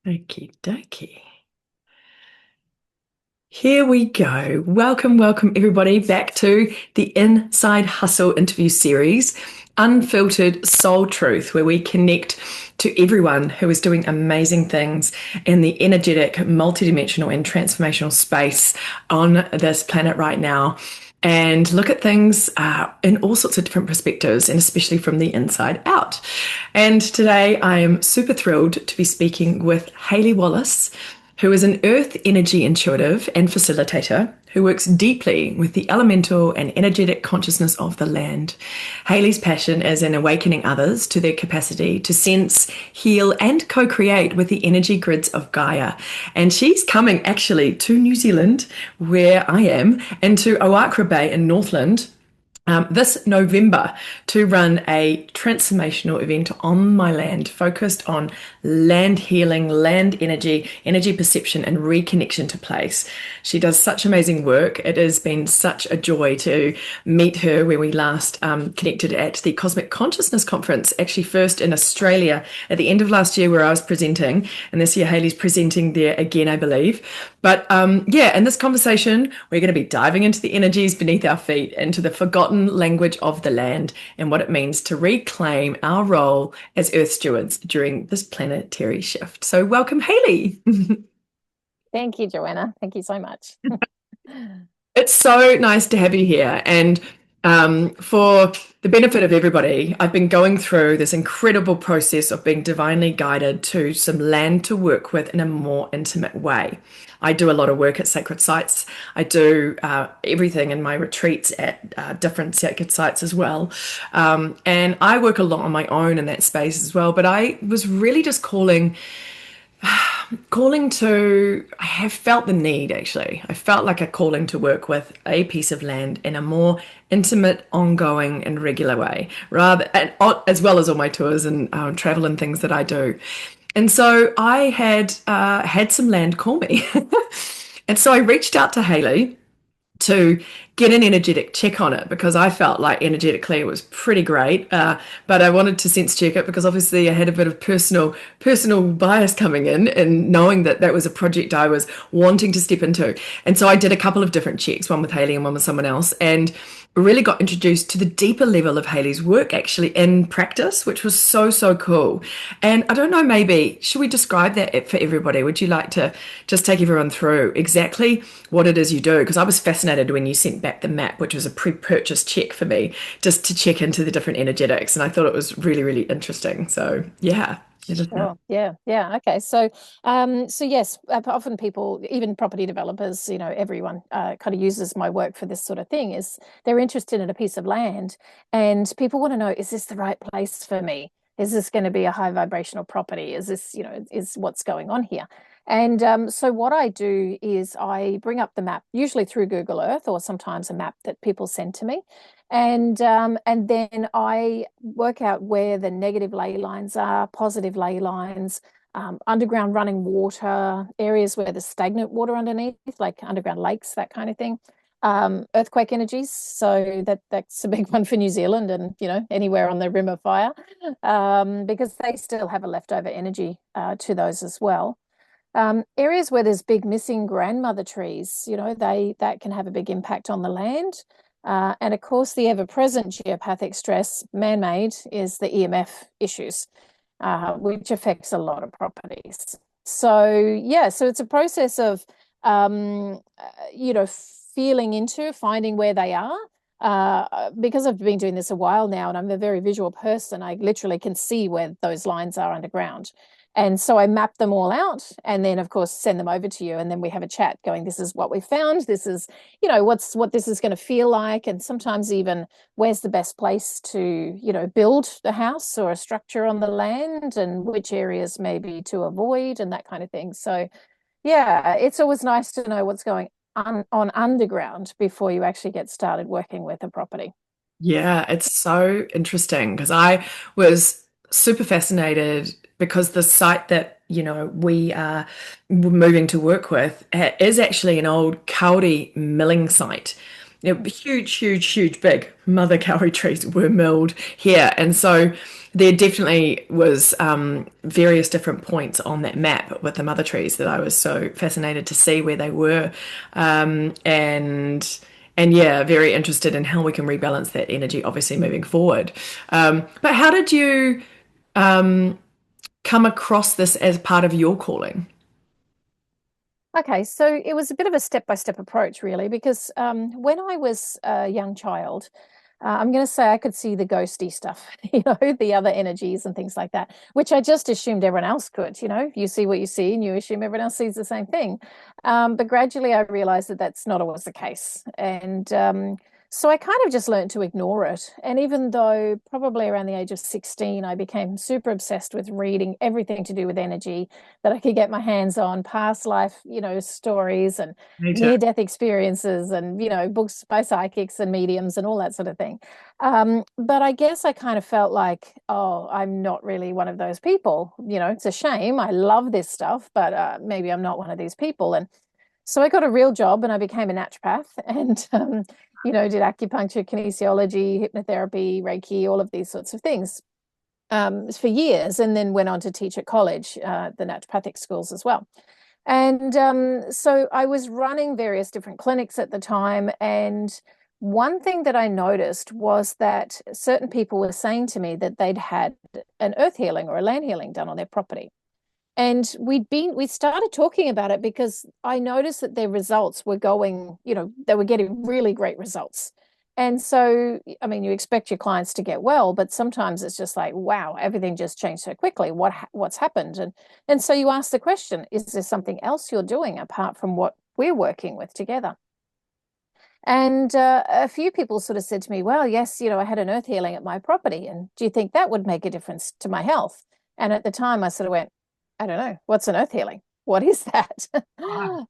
Okie dokie. Here we go. Welcome, everybody, back to the Inside Hustle interview series, Unfiltered Soul Truth, where we connect to everyone who is doing amazing things in the energetic, multidimensional, and transformational space on this planet right now. And look at things in all sorts of different perspectives, and especially from the inside out. And today I am super thrilled to be speaking with Hayley Wallace, who is an earth energy intuitive and facilitator who works deeply with the elemental and energetic consciousness of the land. Hayley's passion is in awakening others to their capacity to sense, heal, and co-create with the energy grids of Gaia. And she's coming actually to New Zealand, where I am, and to Ōakura Bay in Northland this November to run a transformational event on my land focused on land healing, land energy, energy perception, and reconnection to place. She does such amazing work. It has been such a joy to meet her when we last connected at the Cosmic Consciousness Conference, actually first in Australia at the end of last year where I was presenting, and this year Hayley's presenting there again, I believe. But yeah, in this conversation, we're going to be diving into the energies beneath our feet, into the forgotten language of the land, and what it means to reclaim our role as Earth stewards during this planetary shift. So welcome, Hayley. Thank you, Joanna. Thank you so much. It's so nice to have you here. And for the benefit of everybody, I've been going through this incredible process of being divinely guided to some land to work with in a more intimate way. I do a lot of work at sacred sites. I do everything in my retreats at different sacred sites as well. And I work a lot on my own in that space as well. But I was really just calling to, I have felt the need actually. I felt like a calling to work with a piece of land in a more intimate, ongoing, and regular way, rather, as well as all my tours and travel and things that I do. And so I had some land call me. And so I reached out to Hayley to get an energetic check on it because I felt like energetically it was pretty great, but I wanted to sense check it because obviously I had a bit of personal bias coming in and knowing that that was a project I was wanting to step into. And so I did a couple of different checks, one with Hayley and one with someone else, and really got introduced to the deeper level of Hayley's work actually in practice, which was so cool. And I don't know, maybe should we describe that for everybody? Would you like to just take everyone through exactly what it is you do? Because I was fascinated when you sent back the map, which was a pre-purchase check for me, just to check into the different energetics, and I thought it was really interesting. So yeah. Sure. Yeah. Okay. So yes, often people, even property developers, everyone kind of uses my work for this sort of thing. Is they're interested in a piece of land, and people want to know: is this the right place for me? Is this going to be a high vibrational property? Is this, is what's going on here? And so what I do is I bring up the map, usually through Google Earth or sometimes a map that people send to me. And then I work out where the negative ley lines are, positive ley lines, underground running water, areas where there's stagnant water underneath, like underground lakes, that kind of thing. Earthquake energies, so that's a big one for New Zealand and anywhere on the rim of fire, because they still have a leftover energy to those as well. Areas where there's big missing grandmother trees, that can have a big impact on the land. And of course, the ever-present geopathic stress, man-made, is the EMF issues, which affects a lot of properties. So yeah, so it's a process of, feeling into, finding where they are. Because I've been doing this a while now, and I'm a very visual person, I literally can see where those lines are underground. And so I map them all out and then, of course, send them over to you. And then we have a chat going, this is what we found. This is, what this is going to feel like. And sometimes even where's the best place to, build a house or a structure on the land and which areas maybe to avoid and that kind of thing. So, yeah, it's always nice to know what's going on underground before you actually get started working with a property. Yeah, it's so interesting because I was super fascinated because the site that we are moving to work with is actually an old kauri milling site. Huge big mother kauri trees were milled here, and so there definitely was various different points on that map with the mother trees that I was so fascinated to see where they were, and yeah, very interested in how we can rebalance that energy, obviously moving forward. But how did you come across this as part of your calling? Okay, so it was a bit of a step-by-step approach, really, because when I was a young child, I'm going to say I could see the ghosty stuff, the other energies and things like that, which I just assumed everyone else could. You see what you see and you assume everyone else sees the same thing. But gradually I realized that that's not always the case. And so I kind of just learned to ignore it. And even though probably around the age of 16, I became super obsessed with reading everything to do with energy that I could get my hands on, past life, stories and Me too. near-death experiences and, books by psychics and mediums and all that sort of thing. But I guess I kind of felt like, oh, I'm not really one of those people. It's a shame. I love this stuff, but maybe I'm not one of these people. And so I got a real job and I became a naturopath and, did acupuncture, kinesiology, hypnotherapy, Reiki, all of these sorts of things for years, and then went on to teach at college, the naturopathic schools as well. And so I was running various different clinics at the time. And one thing that I noticed was that certain people were saying to me that they'd had an earth healing or a land healing done on their property. And we started talking about it because I noticed that their results were going, they were getting really great results. And so, I mean, you expect your clients to get well, but sometimes it's just like, wow, everything just changed so quickly. What's happened? And so you ask the question, is there something else you're doing apart from what we're working with together? And a few people sort of said to me, well, yes, I had an earth healing at my property. And do you think that would make a difference to my health? And at the time I sort of went, I don't know, what's an earth healing? What is that?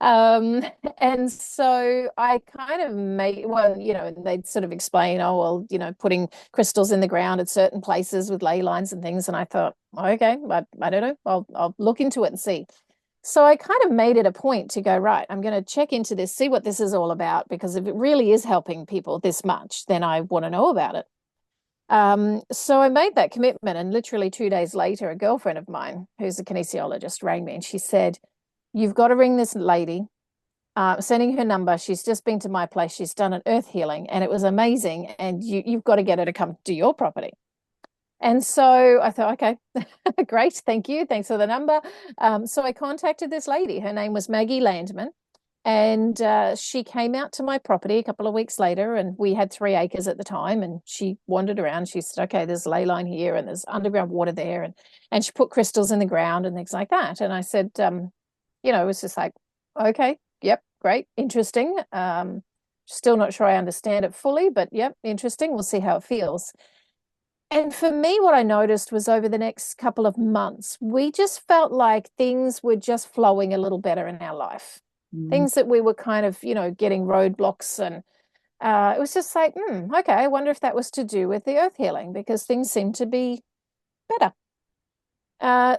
um, and so I kind of made, well, they'd sort of explain, oh, well, putting crystals in the ground at certain places with ley lines and things. And I thought, okay, I don't know, I'll look into it and see. So I kind of made it a point to go, right, I'm going to check into this, see what this is all about, because if it really is helping people this much, then I want to know about it. So I made that commitment, and literally 2 days later, a girlfriend of mine who's a kinesiologist rang me and she said, you've got to ring this lady, sending her number. She's just been to my place. She's done an earth healing and it was amazing. And you've got to get her to come to your property. And so I thought, okay, great. Thank you. Thanks for the number. So I contacted this lady. Her name was Maggie Landman. And she came out to my property a couple of weeks later, and we had 3 acres at the time. And she wandered around. She said, okay, there's a ley line here and there's underground water there. And she put crystals in the ground and things like that. And I said, it was just like, okay, yep, great, interesting. Still not sure I understand it fully, but yep, interesting. We'll see how it feels. And for me, what I noticed was over the next couple of months, we just felt like things were just flowing a little better in our life. Mm. Things that we were kind of, getting roadblocks, and it was just like, okay, I wonder if that was to do with the earth healing because things seemed to be better.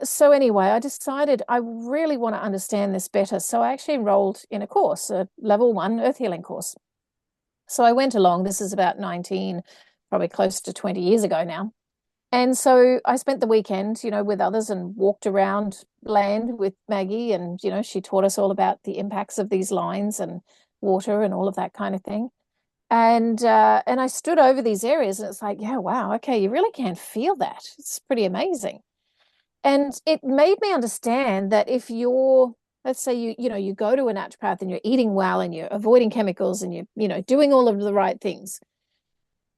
So anyway, I decided I really want to understand this better. So I actually enrolled in a course, a level 1 earth healing course. So I went along. This is about 19, probably close to 20 years ago now. And so I spent the weekend, with others and walked around land with Maggie. And, she taught us all about the impacts of these lines and water and all of that kind of thing. And I stood over these areas and it's like, yeah, wow, okay, you really can feel that. It's pretty amazing. And it made me understand that if you're, let's say you go to a naturopath and you're eating well and you're avoiding chemicals and you're doing all of the right things,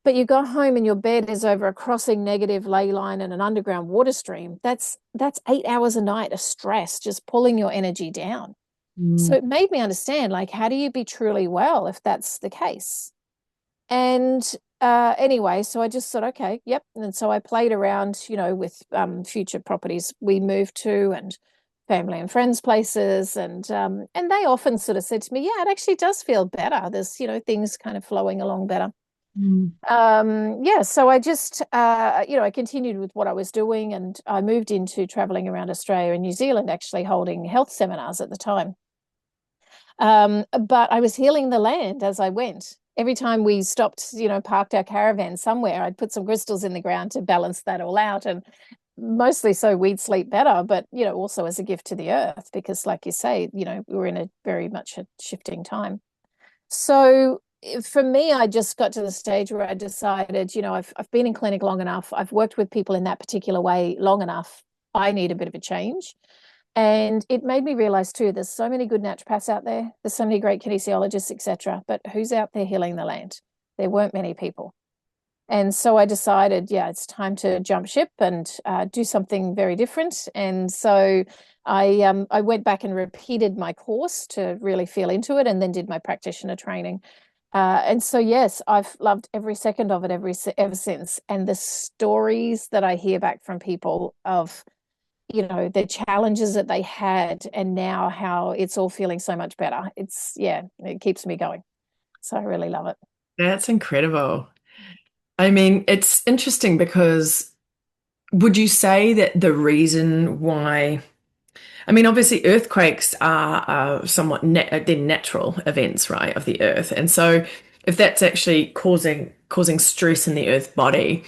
but you go home and your bed is over a crossing negative ley line and an underground water stream, that's 8 hours a night of stress, just pulling your energy down. So Mm. it made me understand, like, how do you be truly well if that's the case? And anyway, so I just thought, okay, yep. And so I played around, with future properties we moved to and family and friends' places. And they often sort of said to me, yeah, it actually does feel better. There's, things kind of flowing along better. Mm. Yeah, so I just, I continued with what I was doing, and I moved into traveling around Australia and New Zealand, actually holding health seminars at the time. But I was healing the land as I went. every time we stopped, parked our caravan somewhere, I'd put some crystals in the ground to balance that all out. And mostly so we'd sleep better, but, also as a gift to the earth, because like you say, we were in a very much a shifting time. So for me, I just got to the stage where I decided, I've been in clinic long enough. I've worked with people in that particular way long enough. I need a bit of a change. And it made me realize too, there's so many good naturopaths out there. There's so many great kinesiologists, etc. But who's out there healing the land? There weren't many people. And so I decided, yeah, it's time to jump ship and do something very different. And so I went back and repeated my course to really feel into it, and then did my practitioner training. And so yes, I've loved every second of it ever since. And the stories that I hear back from people of, the challenges that they had, and now how it's all feeling so much better. It keeps me going. So I really love it. That's incredible. I mean, it's interesting because would you say that the reason why, I mean, obviously earthquakes are somewhat they're natural events, right, of the earth. And so if that's actually causing stress in the earth body,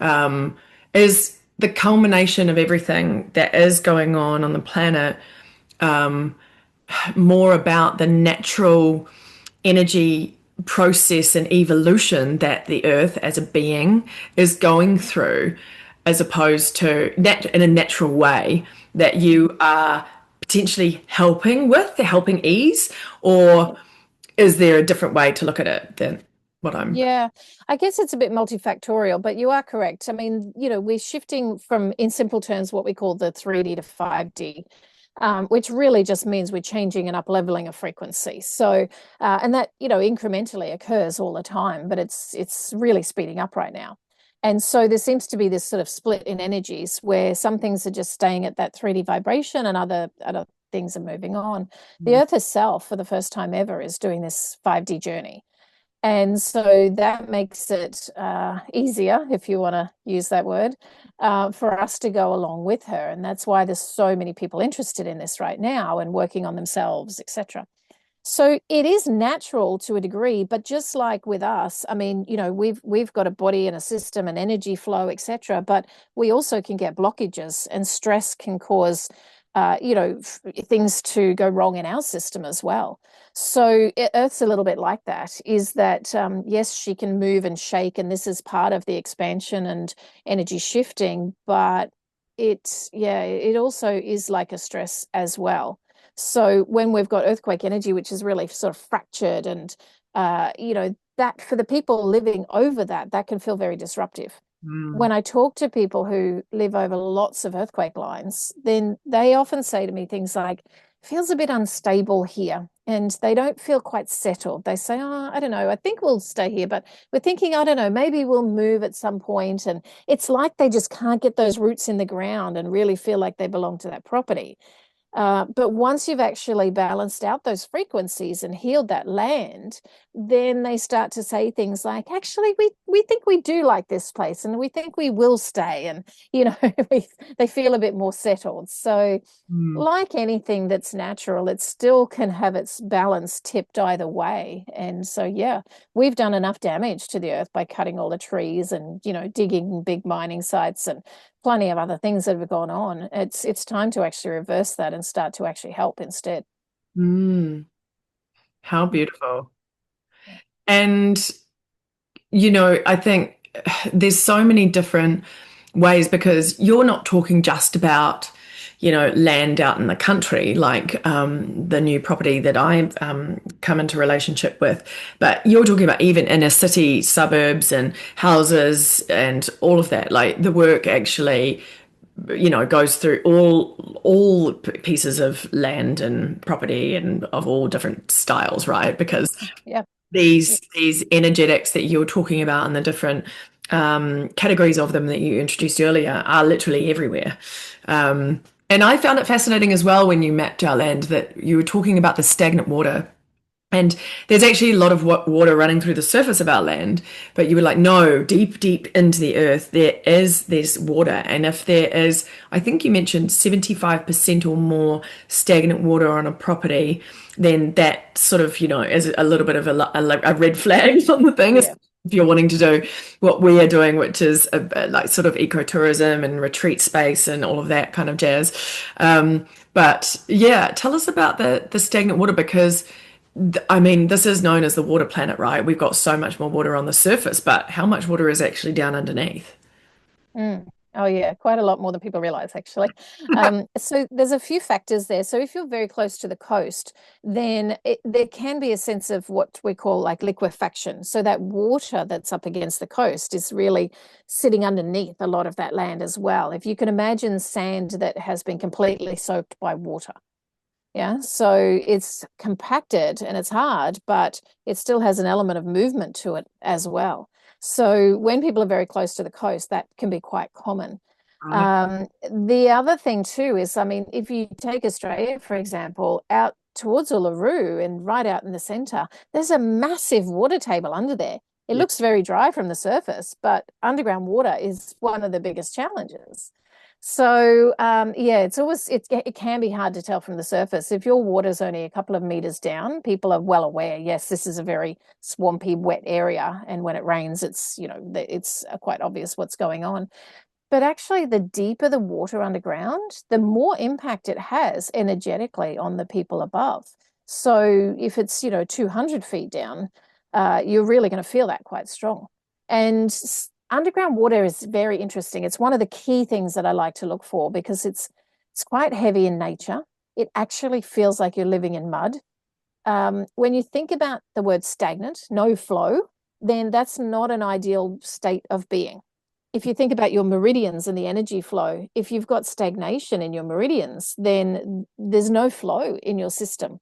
um, is the culmination of everything that is going on the planet more about the natural energy process and evolution that the earth as a being is going through, as opposed to that in a natural way that you are potentially helping ease, or is there a different way to look at it than what I'm? Yeah, I guess it's a bit multifactorial, but you are correct. I mean, we're shifting from, in simple terms, what we call the 3D to 5D, which really just means we're changing and up leveling a frequency. So, and that, incrementally occurs all the time, but it's really speeding up right now. And so there seems to be this sort of split in energies where some things are just staying at that 3D vibration and other things are moving on. The Earth itself, for the first time ever, is doing this 5D journey. And so that makes it easier, if you want to use that word, for us to go along with her. And that's why there's so many people interested in this right now and working on themselves, etc. So it is natural to a degree, but just like with us, I mean, we've got a body and a system and energy flow, etc. But we also can get blockages, and stress can cause things to go wrong in our system as well. So Earth's a little bit like that, is that, yes, she can move and shake, and this is part of the expansion and energy shifting, but it also is like a stress as well. So when we've got earthquake energy, which is really sort of fractured, and, that for the people living over that can feel very disruptive. Mm. When I talk to people who live over lots of earthquake lines, then they often say to me things like, feels a bit unstable here, and they don't feel quite settled. They say, oh, I don't know, I think we'll stay here, but we're thinking, I don't know, maybe we'll move at some point. And it's like they just can't get those roots in the ground and really feel like they belong to that property. But once you've actually balanced out those frequencies and healed that land, then they start to say things like, actually, we think we do like this place, and we think we will stay. And, they feel a bit more settled. So Mm. like anything that's natural, it still can have its balance tipped either way. And so, yeah, we've done enough damage to the earth by cutting all the trees and, digging big mining sites and plenty of other things that have gone on. It's time to actually reverse that and start to actually help instead. Mm. How Mm. beautiful. And I think there's so many different ways, because you're not talking just about, land out in the country, like the new property that I've come into relationship with, but you're talking about even inner city suburbs and houses and all of that. Like the work actually, goes through all pieces of land and property and of all different styles, right? Because Yeah. these energetics that you're talking about and the different categories of them that you introduced earlier are literally everywhere. And I found it fascinating as well when you mapped our land that you were talking about the stagnant water And there's actually a lot of water running through the surface of our land, but you were like, no, deep, deep into the earth, there's water. And if there is, I think you mentioned 75% or more stagnant water on a property, then that sort of, is a little bit of a red flag on the thing. Yeah. If you're wanting to do what we are doing, which is like sort of ecotourism and retreat space and all of that kind of jazz. But yeah, tell us about the stagnant water because I mean, this is known as the water planet, right? We've got so much more water on the surface, but how much water is actually down underneath? Mm. Oh, yeah, quite a lot more than people realize, actually. So there's a few factors there. So if you're very close to the coast, then there can be a sense of what we call like liquefaction. So that water that's up against the coast is really sitting underneath a lot of that land as well. If you can imagine sand that has been completely soaked by water. Yeah, so it's compacted and it's hard, but it still has an element of movement to it as well. So when people are very close to the coast, that can be quite common. Right. The other thing too is, I mean, if you take Australia, for example, out towards Uluru and right out in the center, there's a massive water table under there. It Yeah. looks very dry from the surface, but underground water is one of the biggest challenges. So yeah, it can be hard to tell from the surface. If your water's only a couple of meters down, people are well aware. Yes, this is a very swampy, wet area, and when it rains, it's quite obvious what's going on. But actually, the deeper the water underground, the more impact it has energetically on the people above. So if it's 200 feet down, you're really going to feel that quite strong. And underground water is very interesting. It's one of the key things that I like to look for because it's quite heavy in nature. It actually feels like you're living in mud. When you think about the word stagnant, no flow, then that's not an ideal state of being. If you think about your meridians and the energy flow, if you've got stagnation in your meridians, then there's no flow in your system.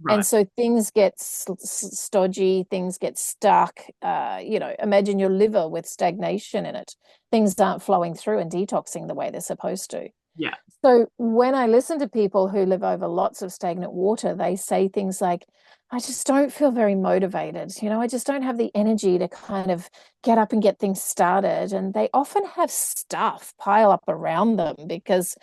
And Right. so things get stodgy, things get stuck. Imagine your liver with stagnation in it. Things aren't flowing through and detoxing the way they're supposed to. Yeah. So when I listen to people who live over lots of stagnant water, they say things like, I just don't feel very motivated. I just don't have the energy to kind of get up and get things started. And they often have stuff pile up around them because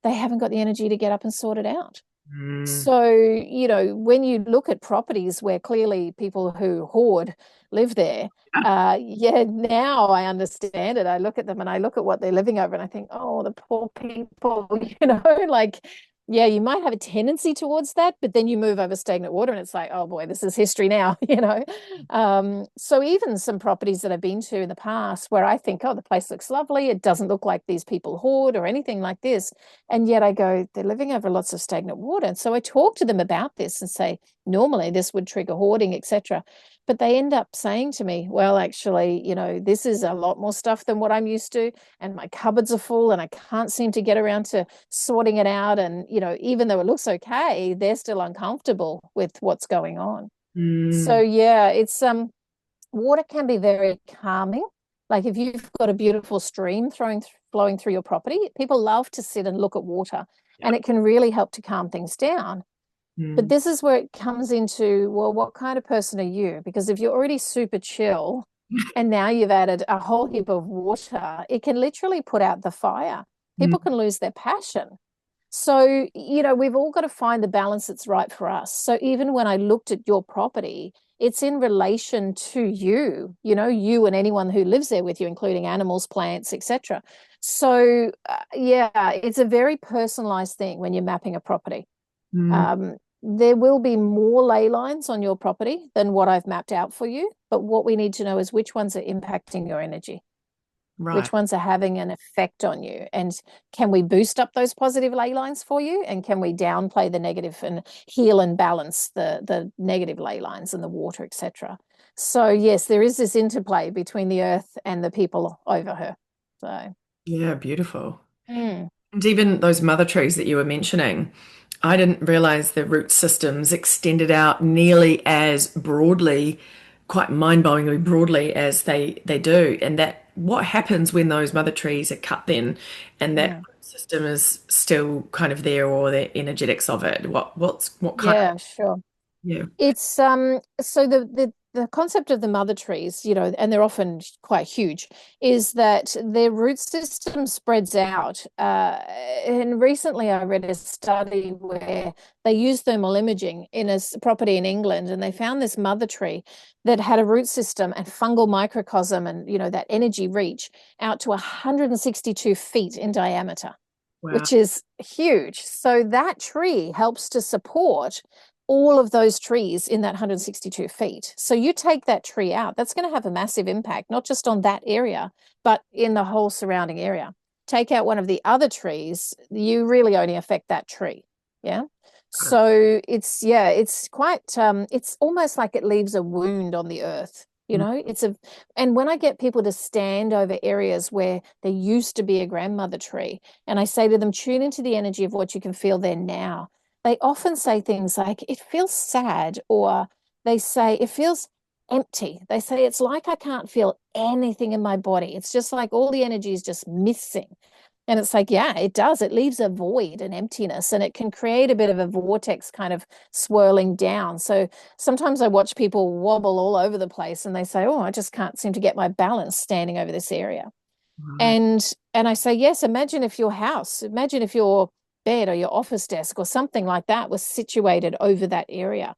they haven't got the energy to get up and sort it out. Mm. So, when you look at properties where clearly people who hoard live there, yeah, now I understand it. I look at them and I look at what they're living over and I think, oh, the poor people, like, yeah, you might have a tendency towards that, but then you move over stagnant water and it's like, oh boy, this is history now, So even some properties that I've been to in the past where I think, oh, the place looks lovely, it doesn't look like these people hoard or anything like this. And yet I go, they're living over lots of stagnant water. And so I talk to them about this and say, normally this would trigger hoarding, etc. But they end up saying to me, well, actually, this is a lot more stuff than what I'm used to. And my cupboards are full and I can't seem to get around to sorting it out. And, even though it looks okay, they're still uncomfortable with what's going on. So Mm. yeah, it's water can be very calming. Like if you've got a beautiful stream flowing through your property, people love to sit and look at water, Yeah. and it can really help to calm things down. But Mm. this is where it comes into, well, what kind of person are you? Because if you're already super chill and now you've added a whole heap of water, it can literally put out the fire. People Mm. can lose their passion. So, we've all got to find the balance that's right for us. So even when I looked at your property, it's in relation to you, you and anyone who lives there with you, including animals, plants, etc. So, yeah, it's a very personalized thing when you're mapping a property. Mm. There will be more ley lines on your property than what I've mapped out for you. But what we need to know is which ones are impacting your energy, Right. which ones are having an effect on you, and can we boost up those positive ley lines for you, and can we downplay the negative and heal and balance the negative ley lines and the water, etc. So yes, there is this interplay between the earth and the people over her. So Yeah, beautiful. mm, And even those mother trees that you were mentioning, I didn't realize the root systems extended out nearly as broadly, quite mind-blowingly broadly as they do. And that what happens when those mother trees are cut then and that mm. root system is still kind of there or the energetics of it. What kind of Yeah, sure. Yeah. It's so the concept of the mother trees, and they're often quite huge, is that their root system spreads out. And recently I read a study where they used thermal imaging in a property in England, and they found this mother tree that had a root system and fungal microcosm and that energy reach out to 162 feet in diameter, Wow. which is huge. So that tree helps to support all of those trees in that 162 feet. So you take that tree out, that's going to have a massive impact, not just on that area, but in the whole surrounding area. Take out one of the other trees, you really only affect that tree. Yeah. So it's quite, it's almost like it leaves a wound on the earth. And when I get people to stand over areas where there used to be a grandmother tree, and I say to them, tune into the energy of what you can feel there now, they often say things like, it feels sad, or they say, it feels empty. They say, it's like I can't feel anything in my body. It's just like all the energy is just missing. And it's like, yeah, it does. It leaves a void, an emptiness, and it can create a bit of a vortex kind of swirling down. So sometimes I watch people wobble all over the place and they say, oh, I just can't seem to get my balance standing over this area. Right. And I say, yes, imagine if your bed or your office desk or something like that was situated over that area.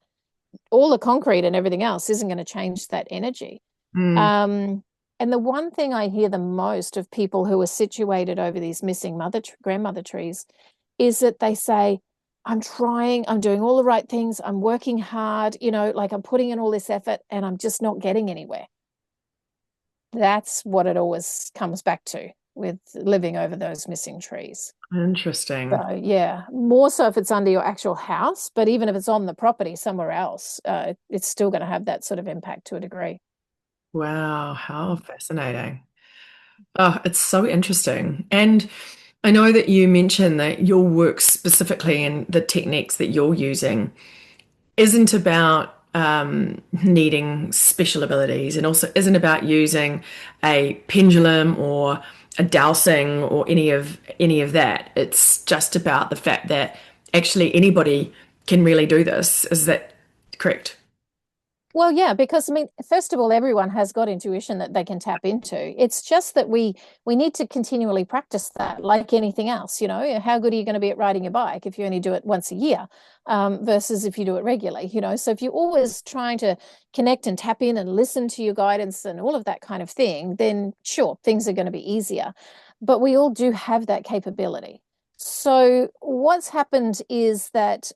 All the concrete and everything else isn't going to change that energy. Mm. Um, and the one thing I hear the most of people who are situated over these missing grandmother trees is that they say, I'm trying, I'm doing all the right things, I'm working hard, like I'm putting in all this effort and I'm just not getting anywhere. That's what it always comes back to with living over those missing trees. Interesting. So yeah, more so if it's under your actual house, but even if it's on the property somewhere else, it's still going to have that sort of impact to a degree. Wow, how fascinating. Oh, it's so interesting. And I know that you mentioned that your work specifically and the techniques that you're using isn't about needing special abilities and also isn't about using a pendulum or a dowsing or any of that. It's just about the fact that actually anybody can really do this. Is that correct? Well, yeah, because I mean, first of all, everyone has got intuition that they can tap into. It's just that we need to continually practice that, like anything else. How good are you going to be at riding your bike if you only do it once a year, versus if you do it regularly? So if you're always trying to connect and tap in and listen to your guidance and all of that kind of thing, then sure, things are going to be easier. But we all do have that capability. So what's happened is that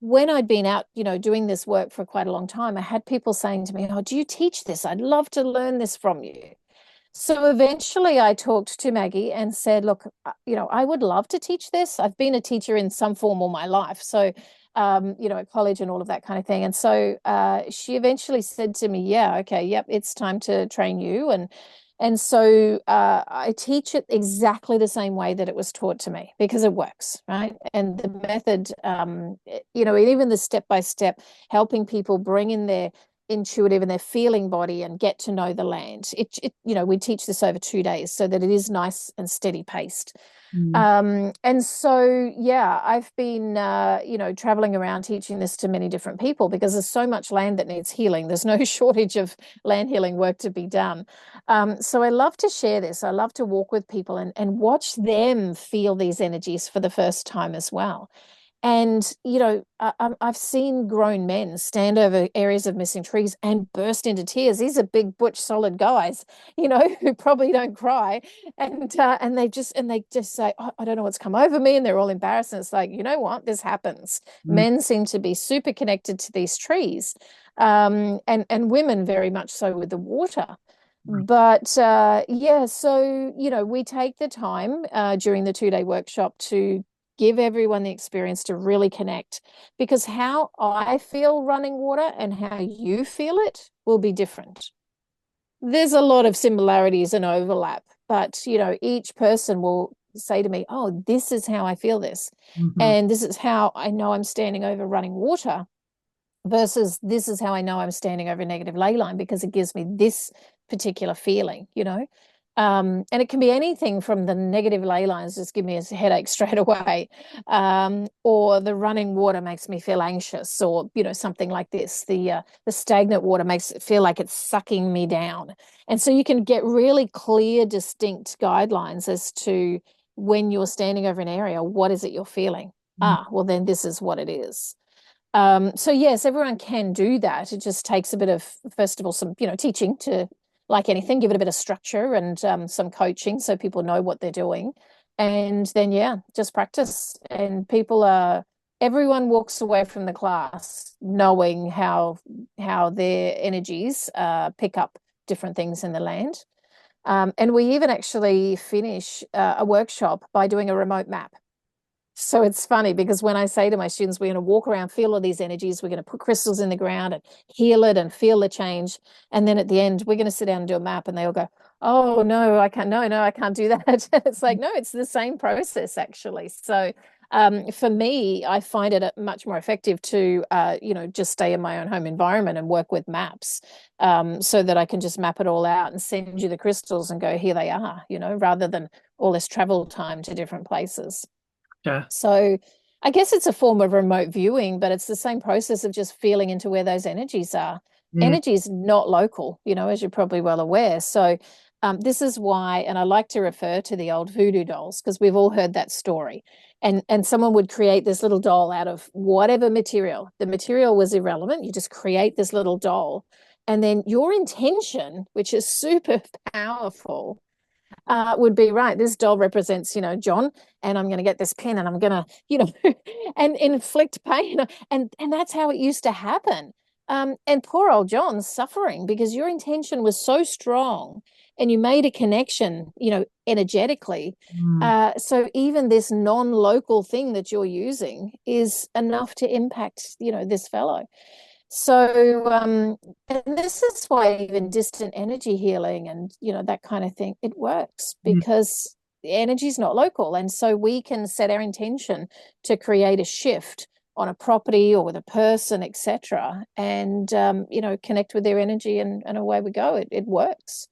when I'd been out, doing this work for quite a long time, I had people saying to me, oh, do you teach this? I'd love to learn this from you. So eventually I talked to Maggie and said, look, I would love to teach this. I've been a teacher in some form all my life. So, at college and all of that kind of thing. And so she eventually said to me, yeah, okay, yep, it's time to train you. And so I teach it exactly the same way that it was taught to me because it works, right? And the method, even the step by step, helping people bring in their intuitive and their feeling body and get to know the land. We teach this over 2 days so that it is nice and steady paced. Mm. And so, yeah, I've been, traveling around teaching this to many different people because there's so much land that needs healing. There's no shortage of land healing work to be done. So I love to share this. I love to walk with people and watch them feel these energies for the first time as well. And, I've seen grown men stand over areas of missing trees and burst into tears. These are big, butch, solid guys, who probably don't cry. And they just say, oh, I don't know what's come over me. And they're all embarrassed. And it's like, you know what? This happens. Mm. Men seem to be super connected to these trees, and women very much so with the water. But yeah, so, we take the time during the 2-day workshop to give everyone the experience to really connect, because how I feel running water and how you feel it will be different. There's a lot of similarities and overlap, but each person will say to me, oh, this is how I feel this. Mhm. And this is how I know I'm standing over running water versus this is how I know I'm standing over a negative ley line because it gives me this particular feeling. And it can be anything from the negative ley lines, just give me a headache straight away, or the running water makes me feel anxious, or something like this. The stagnant water makes it feel like it's sucking me down. And so you can get really clear, distinct guidelines as to when you're standing over an area, what is it you're feeling? Well, then this is what it is. So yes, everyone can do that. It just takes a bit of, first of all, some teaching to, like anything, give it a bit of structure and some coaching so people know what they're doing. And then, yeah, just practice. And everyone walks away from the class knowing how their energies pick up different things in the land. And we even actually finish a workshop by doing a remote map. So it's funny because when I say to my students, we're going to walk around, feel all these energies, we're going to put crystals in the ground and heal it and feel the change. And then at the end, we're going to sit down and do a map, and they all go, oh, no, I can't. No, I can't do that. It's like, no, it's the same process, actually. So for me, I find it much more effective to, just stay in my own home environment and work with maps, so that I can just map it all out and send you the crystals and go, here they are, rather than all this travel time to different places. Yeah. So I guess it's a form of remote viewing, but it's the same process of just feeling into where those energies are. Energy is not local, as you're probably well aware. So this is why, and I like to refer to the old voodoo dolls, because we've all heard that story. And someone would create this little doll out of whatever material. The material was irrelevant. You just create this little doll. And then your intention, which is super powerful, would be, right, this doll represents, John, and I'm going to get this pin and I'm going to, and inflict pain. And that's how it used to happen. And poor old John's suffering because your intention was so strong and you made a connection, energetically. So even this non-local thing that you're using is enough to impact, this fellow. So, and this is why even distant energy healing and, that kind of thing, it works because the energy is not local. And so we can set our intention to create a shift on a property or with a person, etc., and, connect with their energy and away we go. It works.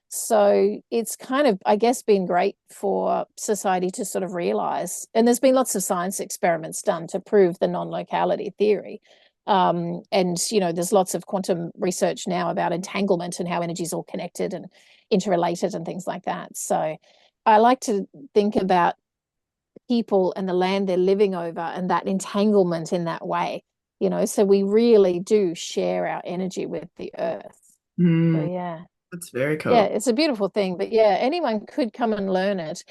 So it's kind of, I guess, been great for society to sort of realize, and there's been lots of science experiments done to prove the non-locality theory. And, there's lots of quantum research now about entanglement and how energy is all connected and interrelated and things like that. So I like to think about people and the land they're living over and that entanglement in that way, so we really do share our energy with the earth. So, yeah. That's very cool. Yeah, it's a beautiful thing. But yeah, anyone could come and learn it.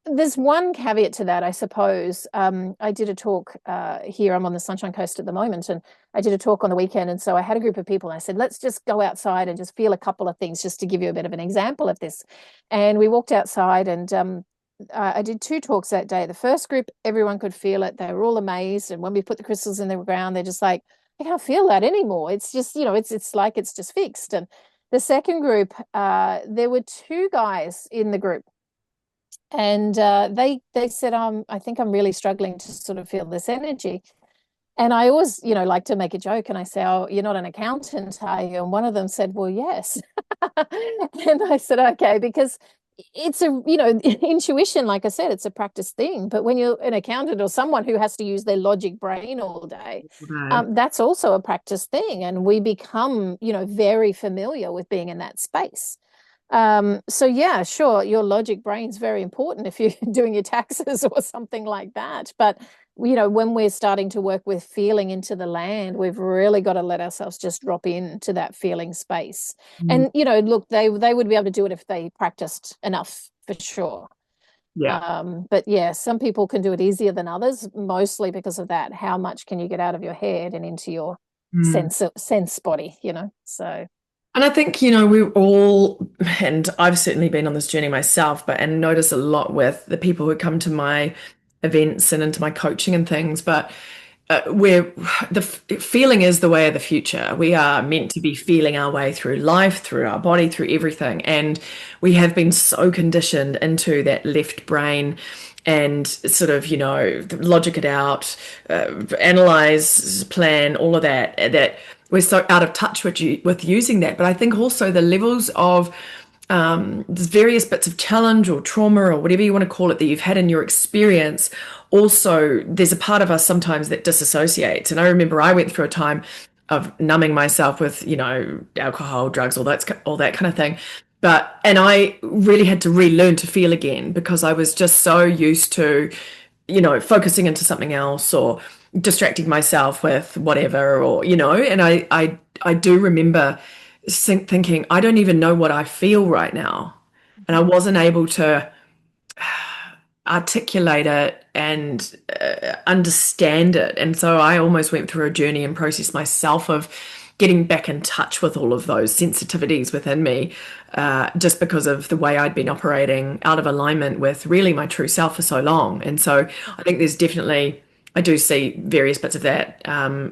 There's one caveat to that, I suppose. I did a talk here. I'm on the Sunshine Coast at the moment, and I did a talk on the weekend. And so I had a group of people, and I said, let's just go outside and just feel a couple of things, just to give you a bit of an example of this. And we walked outside, and I did 2 talks that day. The first group, everyone could feel it. They were all amazed. And when we put the crystals in the ground, they're just like, I can't feel that anymore. It's just, it's like it's just fixed. And the second group, there were 2 guys in the group. And they said, I think I'm really struggling to sort of feel this energy. And I always, like to make a joke. And I say, oh, you're not an accountant, are you? And one of them said, well, yes. And I said, okay, because it's a, intuition, like I said, it's a practice thing. But when you're an accountant or someone who has to use their logic brain all day, that's also a practice thing. And we become, very familiar with being in that space. So yeah, sure, your logic brain's very important if you're doing your taxes or something like that. But when we're starting to work with feeling into the land, we've really got to let ourselves just drop into that feeling space. And look, they would be able to do it if they practiced enough, for sure. Yeah. But yeah, some people can do it easier than others, mostly because of that. How much can you get out of your head and into your sense body, so. And I think, we all, and I've certainly been on this journey myself, and notice a lot with the people who come to my events and into my coaching and things, but where the feeling is the way of the future. We are meant to be feeling our way through life, through our body, through everything. And we have been so conditioned into that left brain and sort of, logic it out, analyze, plan, all of that we're so out of touch with using that. But I think also the levels of there's various bits of challenge or trauma or whatever you want to call it that you've had in your experience. Also, there's a part of us sometimes that disassociates. And I remember I went through a time of numbing myself with, alcohol, drugs, all that kind of thing. And I really had to relearn to feel again because I was just so used to, focusing into something else or distracting myself with whatever, and I do remember thinking, I don't even know what I feel right now. And I wasn't able to articulate it and understand it. And so I almost went through a journey and process myself of getting back in touch with all of those sensitivities within me, just because of the way I'd been operating out of alignment with really my true self for so long. And so I think there's definitely, I do see various bits of that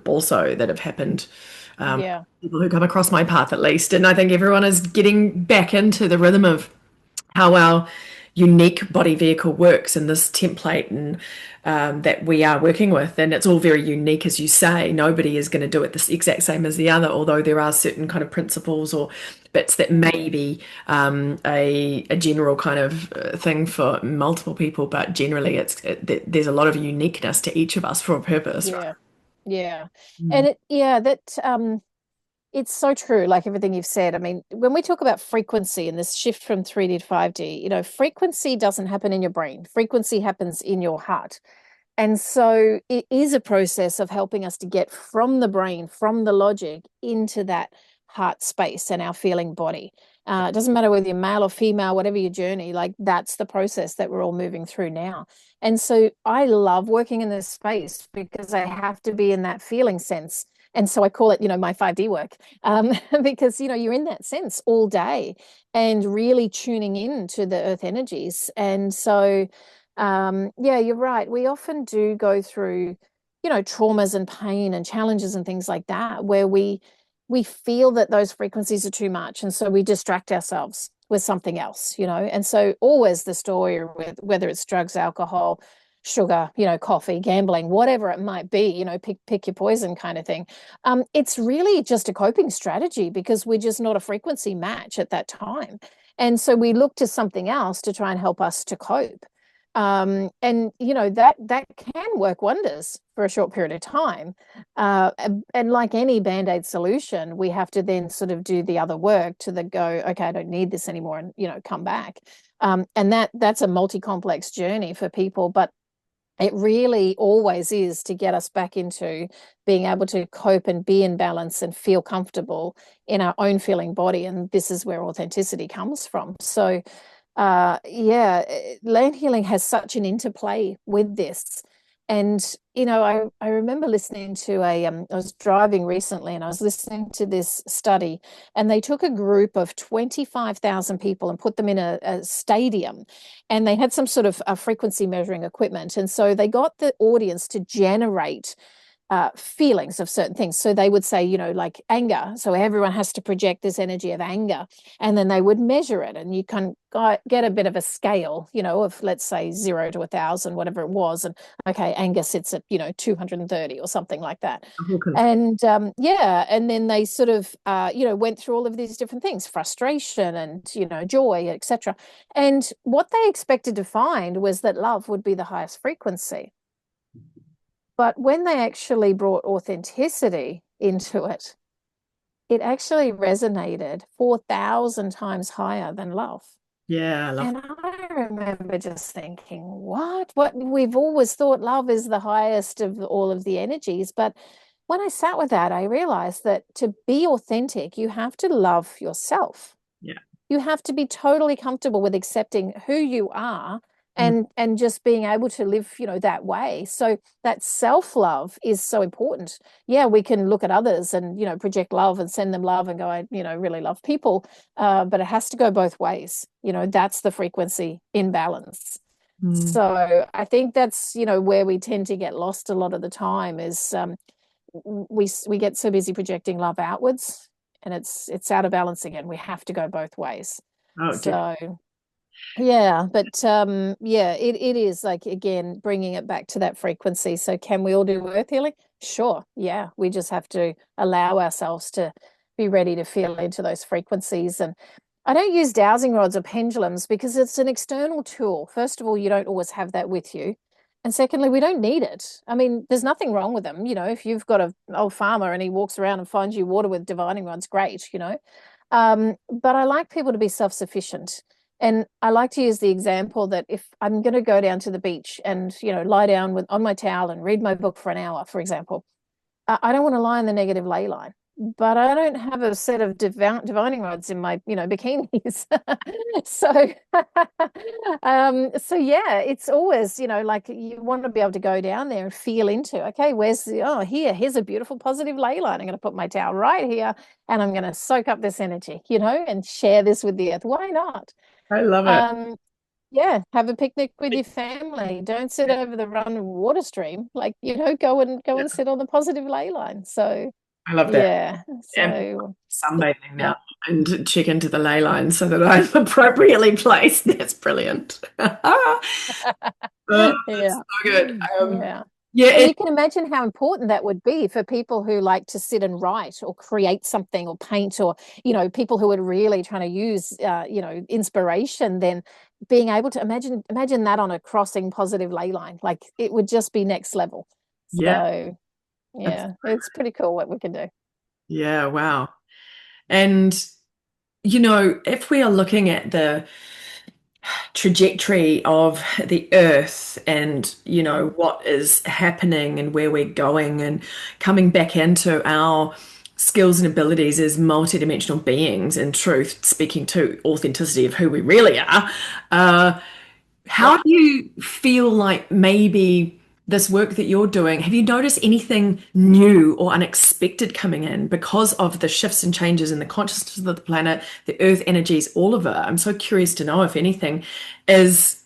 also that have happened. Yeah. People who come across my path, at least. And I think everyone is getting back into the rhythm of how our unique body vehicle works in this template and that we are working with. And it's all very unique, as you say. Nobody is going to do it the exact same as the other, although there are certain kind of principles or bits that may be a general kind of thing for multiple people. But generally, there's a lot of uniqueness to each of us for a purpose, right? Yeah. Yeah. Mm. And it's so true, like everything you've said. I mean, when we talk about frequency and this shift from 3D to 5D, frequency doesn't happen in your brain. Frequency happens in your heart. And so it is a process of helping us to get from the brain, from the logic, into that heart space and our feeling body. It doesn't matter whether you're male or female, whatever your journey, like that's the process that we're all moving through now. And so I love working in this space because I have to be in that feeling sense. And so I call it, my 5D work, because, you're in that sense all day and really tuning in to the earth energies. And so, yeah, you're right. We often do go through, traumas and pain and challenges and things like that, where we feel that those frequencies are too much. And so we distract ourselves with something else, And so always the story with whether it's drugs, alcohol, sugar, coffee, gambling, whatever it might be, pick your poison kind of thing. It's really just a coping strategy because we're just not a frequency match at that time. And so we look to something else to try and help us to cope. And that can work wonders for a short period of time. And like any band-aid solution, we have to then sort of do the other work to go, okay, I don't need this anymore, and come back. And that's a multi-complex journey for people, but it really always is to get us back into being able to cope and be in balance and feel comfortable in our own feeling body. And this is where authenticity comes from. So yeah, land healing has such an interplay with this. And I remember listening to I was driving recently and I was listening to this study, and they took a group of 25,000 people and put them in a stadium, and they had some sort of frequency measuring equipment, and so they got the audience to generate feelings of certain things. So they would say, like anger. So everyone has to project this energy of anger, and then they would measure it, and you can get a bit of a scale, of let's say 0 to 1,000, whatever it was. And okay, anger sits at 230 or something like that. Okay. And yeah, and then they sort of went through all of these different things, frustration and joy, etc. And what they expected to find was that love would be the highest frequency. But when they actually brought authenticity into it, it actually resonated 4,000 times higher than love. Yeah, I love. And I remember just thinking, what? We've always thought love is the highest of all of the energies. But when I sat with that, I realized that to be authentic, you have to love yourself. Yeah. You have to be totally comfortable with accepting who you are Mm. and just being able to live that way. So that self-love is so important. Yeah, we can look at others and project love and send them love and go, I really love people, but it has to go both ways. That's the frequency imbalance. Mm. So I think that's where we tend to get lost a lot of the time is we get so busy projecting love outwards, and it's out of balance again. We have to go both ways. Oh, So yeah, but yeah, it is like, again, bringing it back to that frequency. So can we all do earth healing? Sure. Yeah, we just have to allow ourselves to be ready to feel into those frequencies. And I don't use dowsing rods or pendulums because it's an external tool. First of all, you don't always have that with you. And secondly, we don't need it. I mean, there's nothing wrong with them. You know, if you've got an old farmer and he walks around and finds you water with divining rods, great, you know. But I like people to be self-sufficient. And I like to use the example that if I'm going to go down to the beach and, you know, lie down on my towel and read my book for an hour, for example, I don't want to lie in the negative ley line, but I don't have a set of divining rods in my, you know, bikinis. So, so yeah, it's always, you know, like you want to be able to go down there and feel into, okay, here's a beautiful positive ley line. I'm going to put my towel right here and I'm going to soak up this energy, you know, and share this with the earth. Why not? I love it. Um, yeah, have a picnic with your family. Don't sit over the run water stream. Like, you know, go and sit on the positive ley line. So I love that. yeah. And So sunbathing yeah. now and check into the ley line so that I'm appropriately placed. That's brilliant. Oh, that's Yeah. so good. Yeah. Yeah, And you can imagine how important that would be for people who like to sit and write or create something or paint, or, you know, people who are really trying to use, you know, inspiration, then being able to imagine that on a crossing positive ley line, like it would just be next level. yeah, So yeah, it's pretty cool what we can do. yeah, wow. And if we are looking at the trajectory of the earth and what is happening and where we're going and coming back into our skills and abilities as multidimensional beings in truth, speaking to authenticity of who we really are, how Yep. do you feel like maybe this work that you're doing, have you noticed anything new or unexpected coming in because of the shifts and changes in the consciousness of the planet, the earth energies, all of it? I'm so curious to know if anything is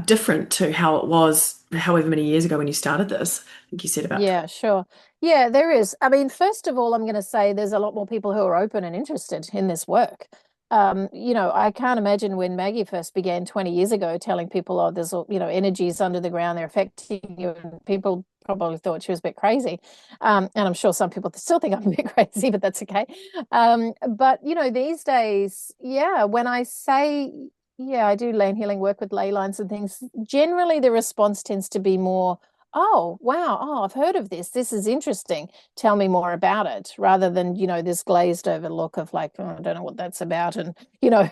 different to how it was however many years ago when you started this. I think you said about Yeah, sure. Yeah, there is. I mean, first of all, I'm going to say there's a lot more people who are open and interested in this work. You know, I can't imagine when Maggie first began 20 years ago telling people, oh, there's, you know, energies under the ground, they're affecting you. And people probably thought she was a bit crazy. And I'm sure some people still think I'm a bit crazy, but that's okay. But, you know, these days, yeah, when I say, yeah, I do land healing work with ley lines and things, generally the response tends to be more, oh, wow. Oh, I've heard of this. This is interesting. Tell me more about it, rather than, you know, this glazed over look of like, oh, I don't know what that's about. And, you know,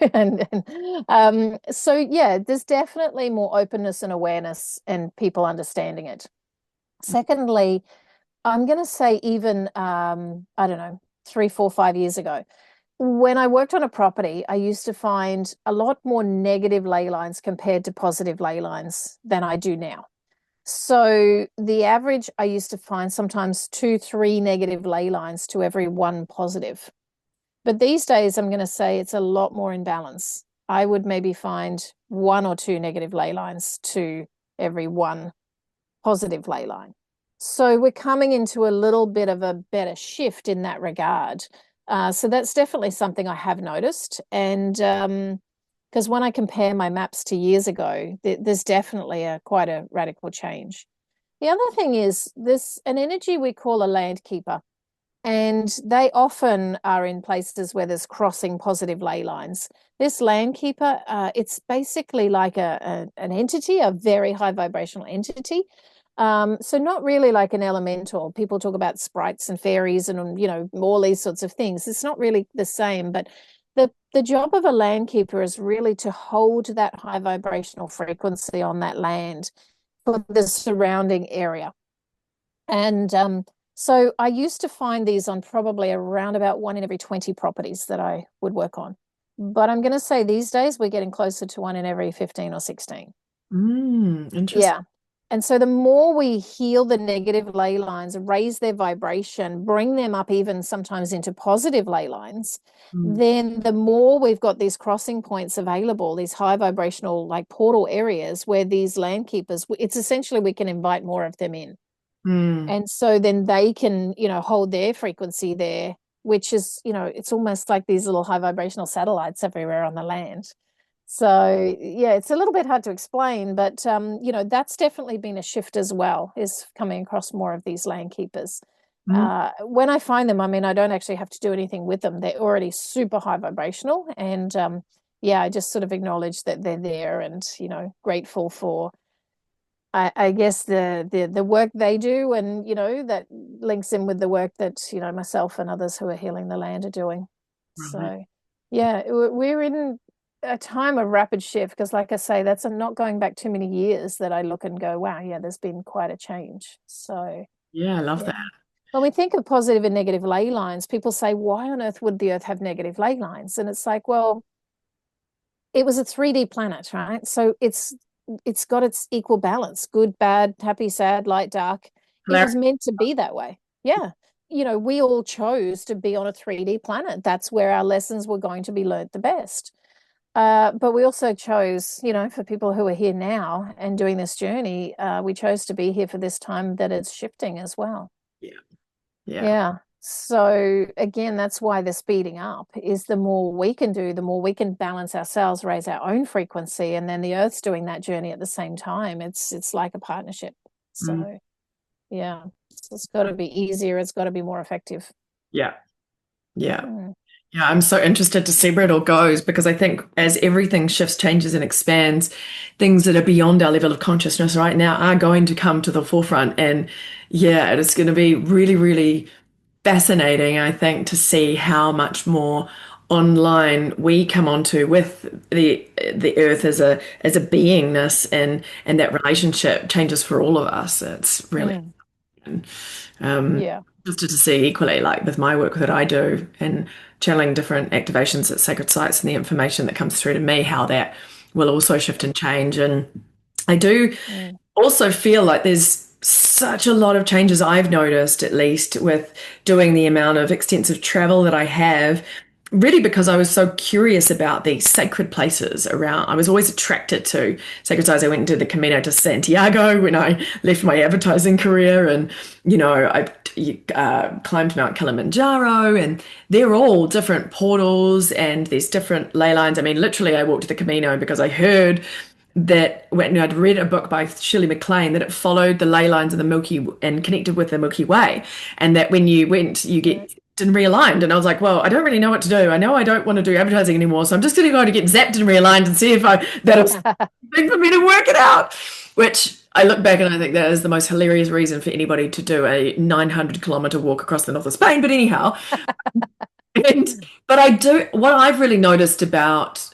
so yeah, there's definitely more openness and awareness and people understanding it. Secondly, I'm going to say even, I don't know, 3, 4, 5 years ago, when I worked on a property, I used to find a lot more negative ley lines compared to positive ley lines than I do now. So the average, I used to find sometimes 2, 3 negative ley lines to every 1 positive. But these days, I'm going to say it's a lot more in balance. I would maybe find 1 or 2 negative ley lines to every 1 positive ley line. So we're coming into a little bit of a better shift in that regard. So that's definitely something I have noticed. And because when I compare my maps to years ago, there's definitely quite a radical change. The other thing is there's an energy we call a land keeper, and they often are in places where there's crossing positive ley lines. This land keeper, it's basically like an entity, a very high vibrational entity. So not really like an elemental. People talk about sprites and fairies and, you know, all these sorts of things. It's not really the same, but the job of a land keeper is really to hold that high vibrational frequency on that land for the surrounding area. And so I used to find these on probably around about 1 in every 20 properties that I would work on. But I'm going to say these days we're getting closer to 1 in every 15 or 16. interesting. Yeah. And so the more we heal the negative ley lines, raise their vibration, bring them up even sometimes into positive ley lines, Mm. then the more we've got these crossing points available, these high vibrational like portal areas where these land keepers, it's essentially we can invite more of them in. Mm. And so then they can, you know, hold their frequency there, which is, you know, it's almost like these little high vibrational satellites everywhere on the land. So yeah, it's a little bit hard to explain, but you know, that's definitely been a shift as well, is coming across more of these land keepers. Mm. When I find them, I mean, I don't actually have to do anything with them. They're already super high vibrational. And yeah, I just sort of acknowledge that they're there and, grateful for, I guess, the work they do. And, that links in with the work that, myself and others who are healing the land are doing. Right. So, yeah, we're in a time of rapid shift because, like I say, that's not going back too many years that I look and go, wow, yeah, there's been quite a change. So, Yeah, I love that. yeah. When we think of positive and negative ley lines, people say, why on earth would the Earth have negative ley lines? And it's like, well, it was a 3D planet, right? So it's got its equal balance, good, bad, happy, sad, light, dark. It was meant to be that way. Yeah. We all chose to be on a 3D planet. That's where our lessons were going to be learnt the best. But we also chose, for people who are here now and doing this journey, we chose to be here for this time that it's shifting as well. Yeah. Yeah. Yeah. So again, that's why the speeding up is the more we can do, the more we can balance ourselves, raise our own frequency, and then the Earth's doing that journey at the same time. It's like a partnership. Mm. So yeah, it's got to be easier. It's got to be more effective. Yeah. Yeah. Mm. Yeah, I'm so interested to see where it all goes because I think as everything shifts, changes, and expands, things that are beyond our level of consciousness right now are going to come to the forefront. And yeah, it's going to be really, really fascinating, I think, to see how much more online we come onto with the earth as a beingness, and that relationship changes for all of us. It's really Mm. um, Yeah. just to see equally, like with my work that I do and channeling different activations at sacred sites and the information that comes through to me, how that will also shift and change. And I do Mm. also feel like there's such a lot of changes I've noticed, at least with doing the amount of extensive travel that I have, really because I was so curious about these sacred places around. I was always attracted to sacred sites. I went and did the Camino to Santiago when I left my advertising career, and I climbed Mount Kilimanjaro, and they're all different portals, and there's different ley lines. I mean, literally, I walked the Camino because I heard that when I'd read a book by Shirley MacLaine that it followed the ley lines of the Milky and connected with the Milky Way, and that when you went, you Mm. get and realigned. And I was like, well, I don't really know what to do. I know I don't want to do advertising anymore, so I'm just going to go to get zapped and realigned and see if that'll thing for me to work it out. Which I look back and I think that is the most hilarious reason for anybody to do a 900-kilometer walk across the north of Spain. But anyhow, but I do, what I've really noticed about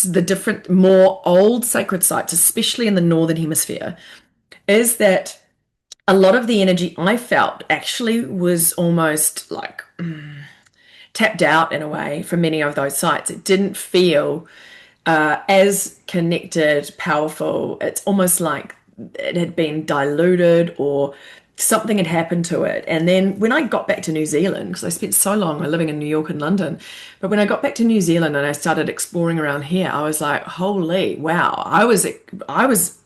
the different, more old sacred sites, especially in the Northern Hemisphere, is that a lot of the energy I felt actually was almost like tapped out in a way from many of those sites. It didn't feel as connected, powerful. It's almost like it had been diluted or something had happened to it. And then when I got back to New Zealand, because I spent so long living in New York and London, but when I got back to New Zealand and I started exploring around here, I was like, holy wow, I was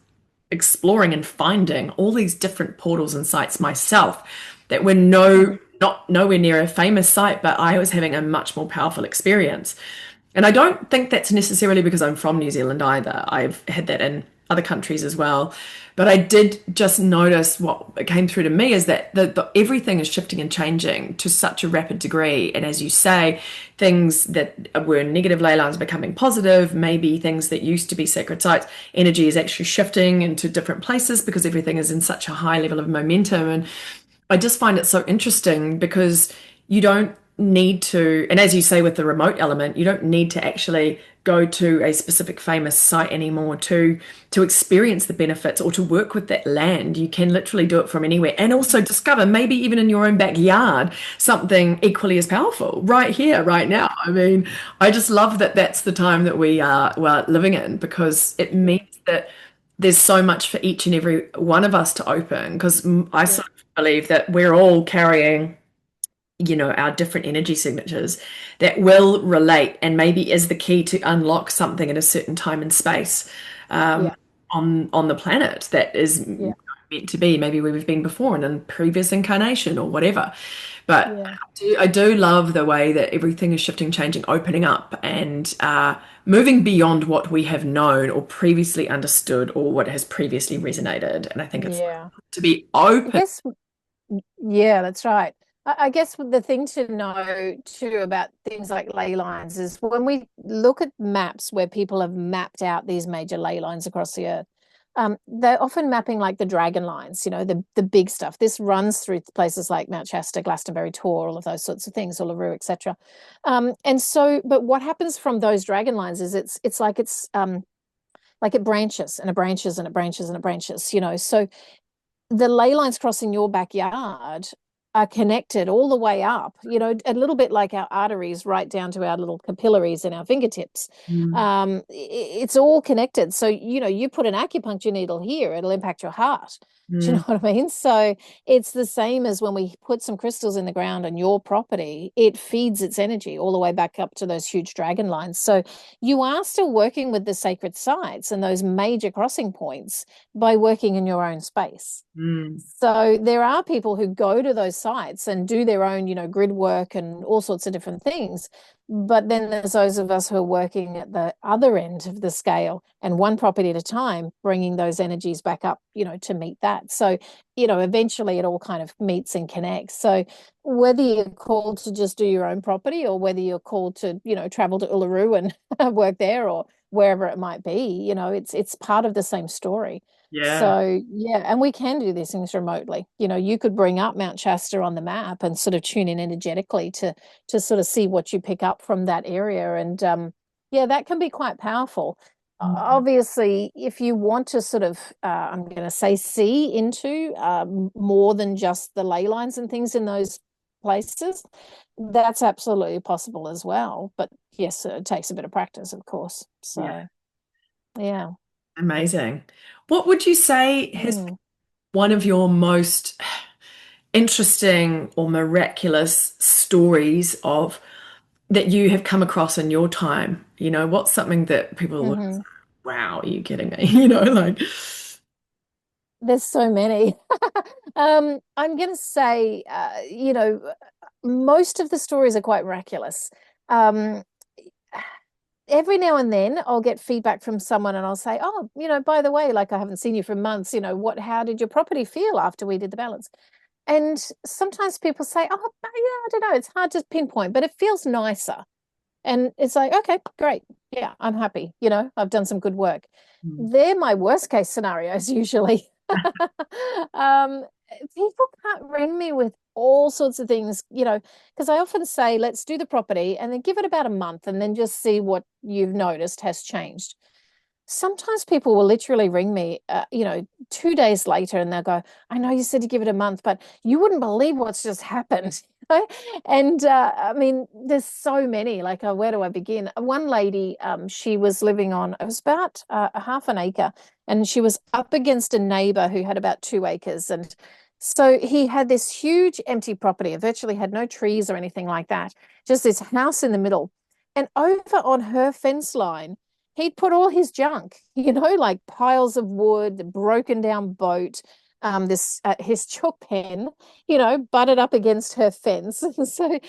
exploring and finding all these different portals and sites myself that were Mm. not nowhere near a famous site, but I was having a much more powerful experience. And I don't think that's necessarily because I'm from New Zealand either. I've had that in other countries as well. But I did just notice what came through to me is that everything is shifting and changing to such a rapid degree. And as you say, things that were negative ley lines becoming positive, maybe things that used to be sacred sites, energy is actually shifting into different places because everything is in such a high level of momentum. And I just find it so interesting because you don't need to, and as you say with the remote element, you don't need to actually go to a specific famous site anymore to experience the benefits or to work with that land. You can literally do it from anywhere and also discover maybe even in your own backyard something equally as powerful right here, right now. I mean, I just love that that's the time that we are well, living in because it means that there's so much for each and every one of us to open because I Yeah. sort of believe that we're all carrying our different energy signatures that will relate and maybe is the key to unlock something at a certain time and space um, Yeah. on the planet that is Yeah. meant to be maybe where we've been before in a previous incarnation or whatever. But Yeah. I do love the way that everything is shifting, changing, opening up, and moving beyond what we have known or previously understood or what has previously resonated. And I think it's Yeah. to be I open. guess. Yeah, that's right. I guess the thing to know too about things like ley lines is when we look at maps where people have mapped out these major ley lines across the earth, they're often mapping like the dragon lines, the big stuff. This runs through places like Mount Shasta, Glastonbury Tor, all of those sorts of things, Uluru, etc. And so, but what happens from those dragon lines is it's like it branches and it branches and it branches and it branches. So the ley lines crossing your backyard are connected all the way up, a little bit like our arteries right down to our little capillaries in our fingertips. Mm, It's all connected. So, you put an acupuncture needle here, it'll impact your heart. Do you know mm, what I mean? So it's the same as when we put some crystals in the ground on your property, it feeds its energy all the way back up to those huge dragon lines. So you are still working with the sacred sites and those major crossing points by working in your own space. mm. So there are people who go to those sites and do their own, grid work and all sorts of different things. But then there's those of us who are working at the other end of the scale and one property at a time, bringing those energies back up, to meet that. So, eventually it all kind of meets and connects. So whether you're called to just do your own property or whether you're called to, travel to Uluru and work there or wherever it might be, it's part of the same story. Yeah. So yeah, and we can do these things remotely. You could bring up Mount Shasta on the map and sort of tune in energetically to sort of see what you pick up from that area. And yeah, that can be quite powerful. Mm. Obviously, if you want to sort of, I'm going to say, see into more than just the ley lines and things in those places, that's absolutely possible as well. But yes, it takes a bit of practice, of course. Yeah. So yeah. Amazing. What would you say has Mm. one of your most interesting or miraculous stories of that you have come across in your time? What's something that people look, Hmm. wow, are you kidding me? Like, There's so many. I'm going to say, most of the stories are quite miraculous. Um, every now and then I'll get feedback from someone and I'll say, oh, by the way, like I haven't seen you for months, how did your property feel after we did the balance? And sometimes people say, oh, yeah, I don't know, it's hard to pinpoint, but it feels nicer. And it's like, okay, great. Yeah, I'm happy. I've done some good work. mm, They're my worst case scenarios usually. um, People can't ring me with all sorts of things, because I often say, let's do the property and then give it about a month and then just see what you've noticed has changed. Sometimes people will literally ring me, 2 days later, and they'll go, I know you said to give it a month, but you wouldn't believe what's just happened. And I mean, there's so many. Like, where do I begin? One lady, she was living on, it was about a half an acre, and she was up against a neighbor who had about 2 acres. And so he had this huge empty property. It virtually had no trees or anything like that, just this house in the middle. And over on her fence line, he'd put all his junk, like piles of wood, the broken down boat, this his chalk pen, butted up against her fence. So,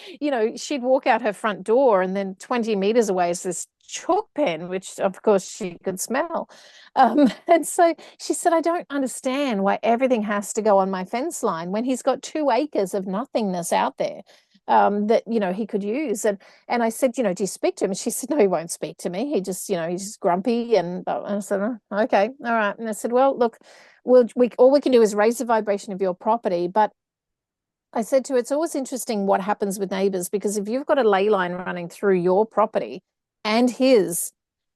she'd walk out her front door, and then 20 meters away is this chalk pen, which of course she could smell. And so she said, I don't understand why everything has to go on my fence line when he's got 2 acres of nothingness out there. That he could use. And I said, do you speak to him? And she said, no, he won't speak to me. He just, he's just grumpy. And I said, oh, okay, all right. And I said, well, look, all we can do is raise the vibration of your property. But I said to her, it's always interesting what happens with neighbors, because if you've got a ley line running through your property and his,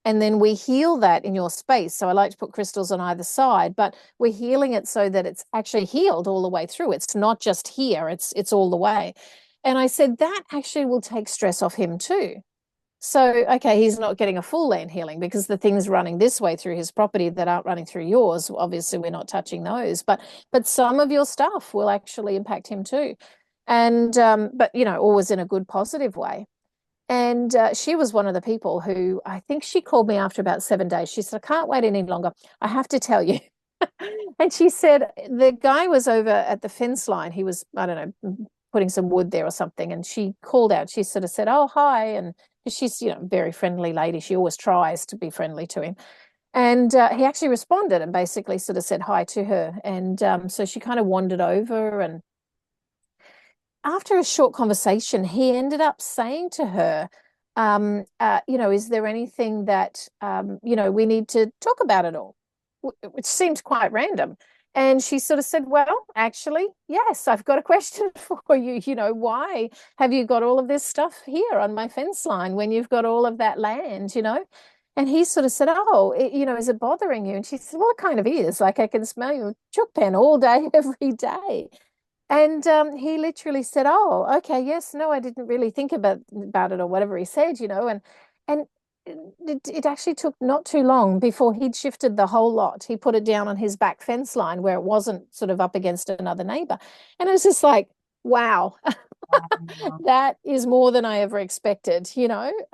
and then we heal that in your space. So I like to put crystals on either side, but we're healing it so that it's actually healed all the way through. It's not just here, it's all the way. And I said that actually will take stress off him too. So, okay, he's not getting a full land healing because the things running this way through his property that aren't running through yours, obviously we're not touching those, but some of your stuff will actually impact him too. And but always in a good positive way. And she was one of the people who, I think she called me after about 7 days. She said, I can't wait any longer. I have to tell you. And she said the guy was over at the fence line. He was, I don't know, putting some wood there or something. And she called out. She sort of said, oh, hi. And she's, very friendly lady. She always tries to be friendly to him. And he actually responded and basically sort of said hi to her. And so she kind of wandered over and after a short conversation, he ended up saying to her, is there anything that, we need to talk about at all? Which seemed quite random. And she sort of said, well, actually, yes, I've got a question for you. Why have you got all of this stuff here on my fence line when you've got all of that land? And he sort of said, oh, is it bothering you? And she said, well, it kind of is. Like, I can smell your chook pen all day, every day. And he literally said, "Oh, okay, yes, no, I didn't really think about it," or whatever he said. And it actually took not too long before he'd shifted the whole lot. He put it down on his back fence line where it wasn't sort of up against another neighbor, and it was just like, wow, that is more than I ever expected.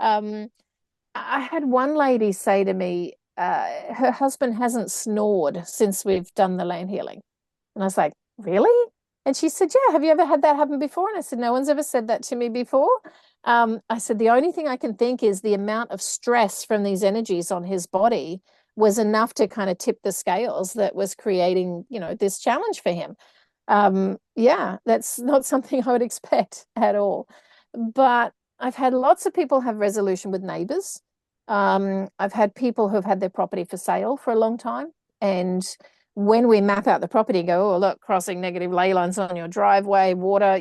I had one lady say to me, her husband hasn't snored since we've done the land healing, and I was like, really? And she said, yeah, have you ever had that happen before? And I said, no one's ever said that to me before. I said, the only thing I can think is the amount of stress from these energies on his body was enough to kind of tip the scales that was creating, this challenge for him. Yeah, that's not something I would expect at all. But I've had lots of people have resolution with neighbors. I've had people who've had their property for sale for a long time. And when we map out the property, go, oh, look, crossing negative ley lines on your driveway, water,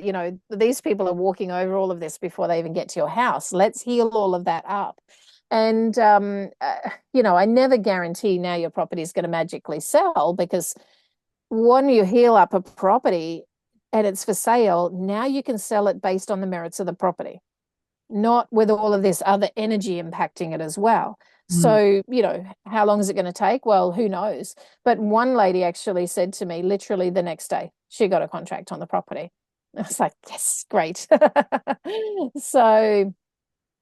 these people are walking over all of this before they even get to your house. Let's heal all of that up. And, I never guarantee now your property is going to magically sell, because when you heal up a property and it's for sale, now you can sell it based on the merits of the property, not with all of this other energy impacting it as well. So, how long is it going to take? Well, who knows? But one lady actually said to me, literally the next day, she got a contract on the property. I was like, yes, great. So,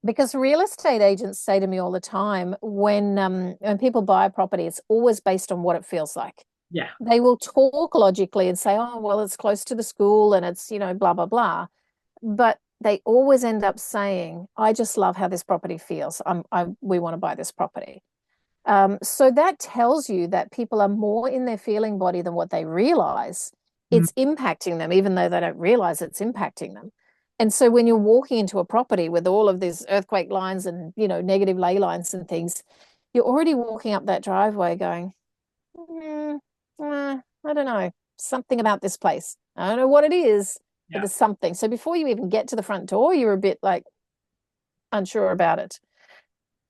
because real estate agents say to me all the time, when people buy a property, it's always based on what it feels like. Yeah. They will talk logically and say, oh, well, it's close to the school and it's, blah, blah, blah. But they always end up saying, I just love how this property feels. We want to buy this property. So that tells you that people are more in their feeling body than what they realize. It's impacting them, even though they don't realize it's impacting them. And so when you're walking into a property with all of these earthquake lines and, negative ley lines and things, you're already walking up that driveway going, I don't know, something about this place. I don't know what it is, but there's something. So before you even get to the front door, you're a bit like unsure about it.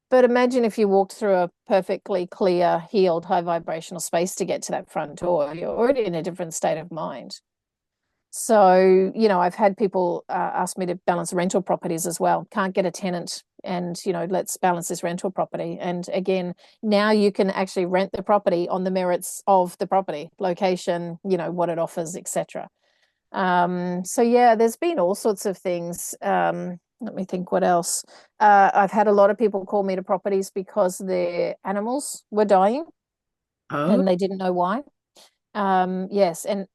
But imagine if you walked through a perfectly clear, healed, high vibrational space to get to that front door. You're already in a different state of mind. So, I've had people ask me to balance rental properties as well. Can't get a tenant and, let's balance this rental property. And again, now you can actually rent the property on the merits of the property, location, what it offers, etc. So yeah, there's been all sorts of things. Let me think what else. I've had a lot of people call me to properties because their animals were dying and they didn't know why. Yes, and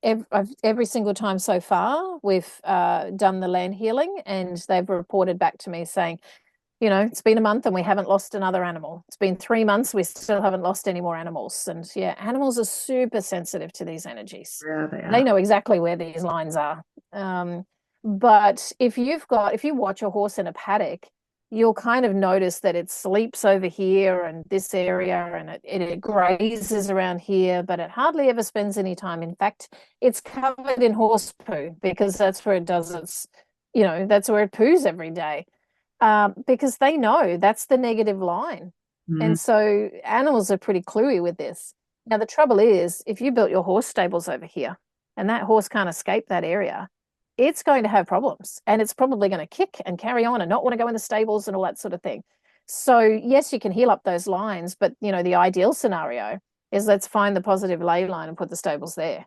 every single time so far, we've done the land healing and they've reported back to me saying, it's been a month and we haven't lost another animal. It's been 3 months, we still haven't lost any more animals. And yeah, animals are super sensitive to these energies. Yeah, they are. They know exactly where these lines are. But if you watch a horse in a paddock, you'll kind of notice that it sleeps over here and this area and it grazes around here, but it hardly ever spends any time. In fact, it's covered in horse poo because that's where it does its, that's where it poos every day. Because they know that's the negative line. And so animals are pretty cluey with this. Now, the trouble is, if you built your horse stables over here and that horse can't escape that area, it's going to have problems and it's probably going to kick and carry on and not want to go in the stables and all that sort of thing. So yes, you can heal up those lines, but the ideal scenario is let's find the positive ley line and put the stables there.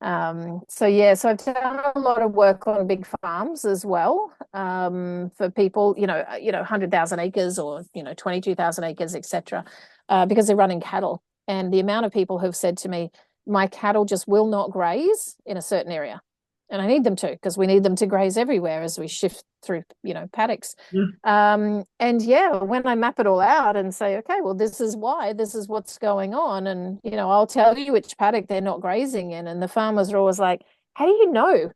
So I've done a lot of work on big farms as well, for people, 100,000 acres or 22,000 acres, etc., because they're running cattle. And the amount of people who've said to me, my cattle just will not graze in a certain area. And I need them to, because we need them to graze everywhere as we shift through, paddocks. And when I map it all out and say, okay, well, this is why, this is what's going on. And, I'll tell you which paddock they're not grazing in. And the farmers are always like, how do you know?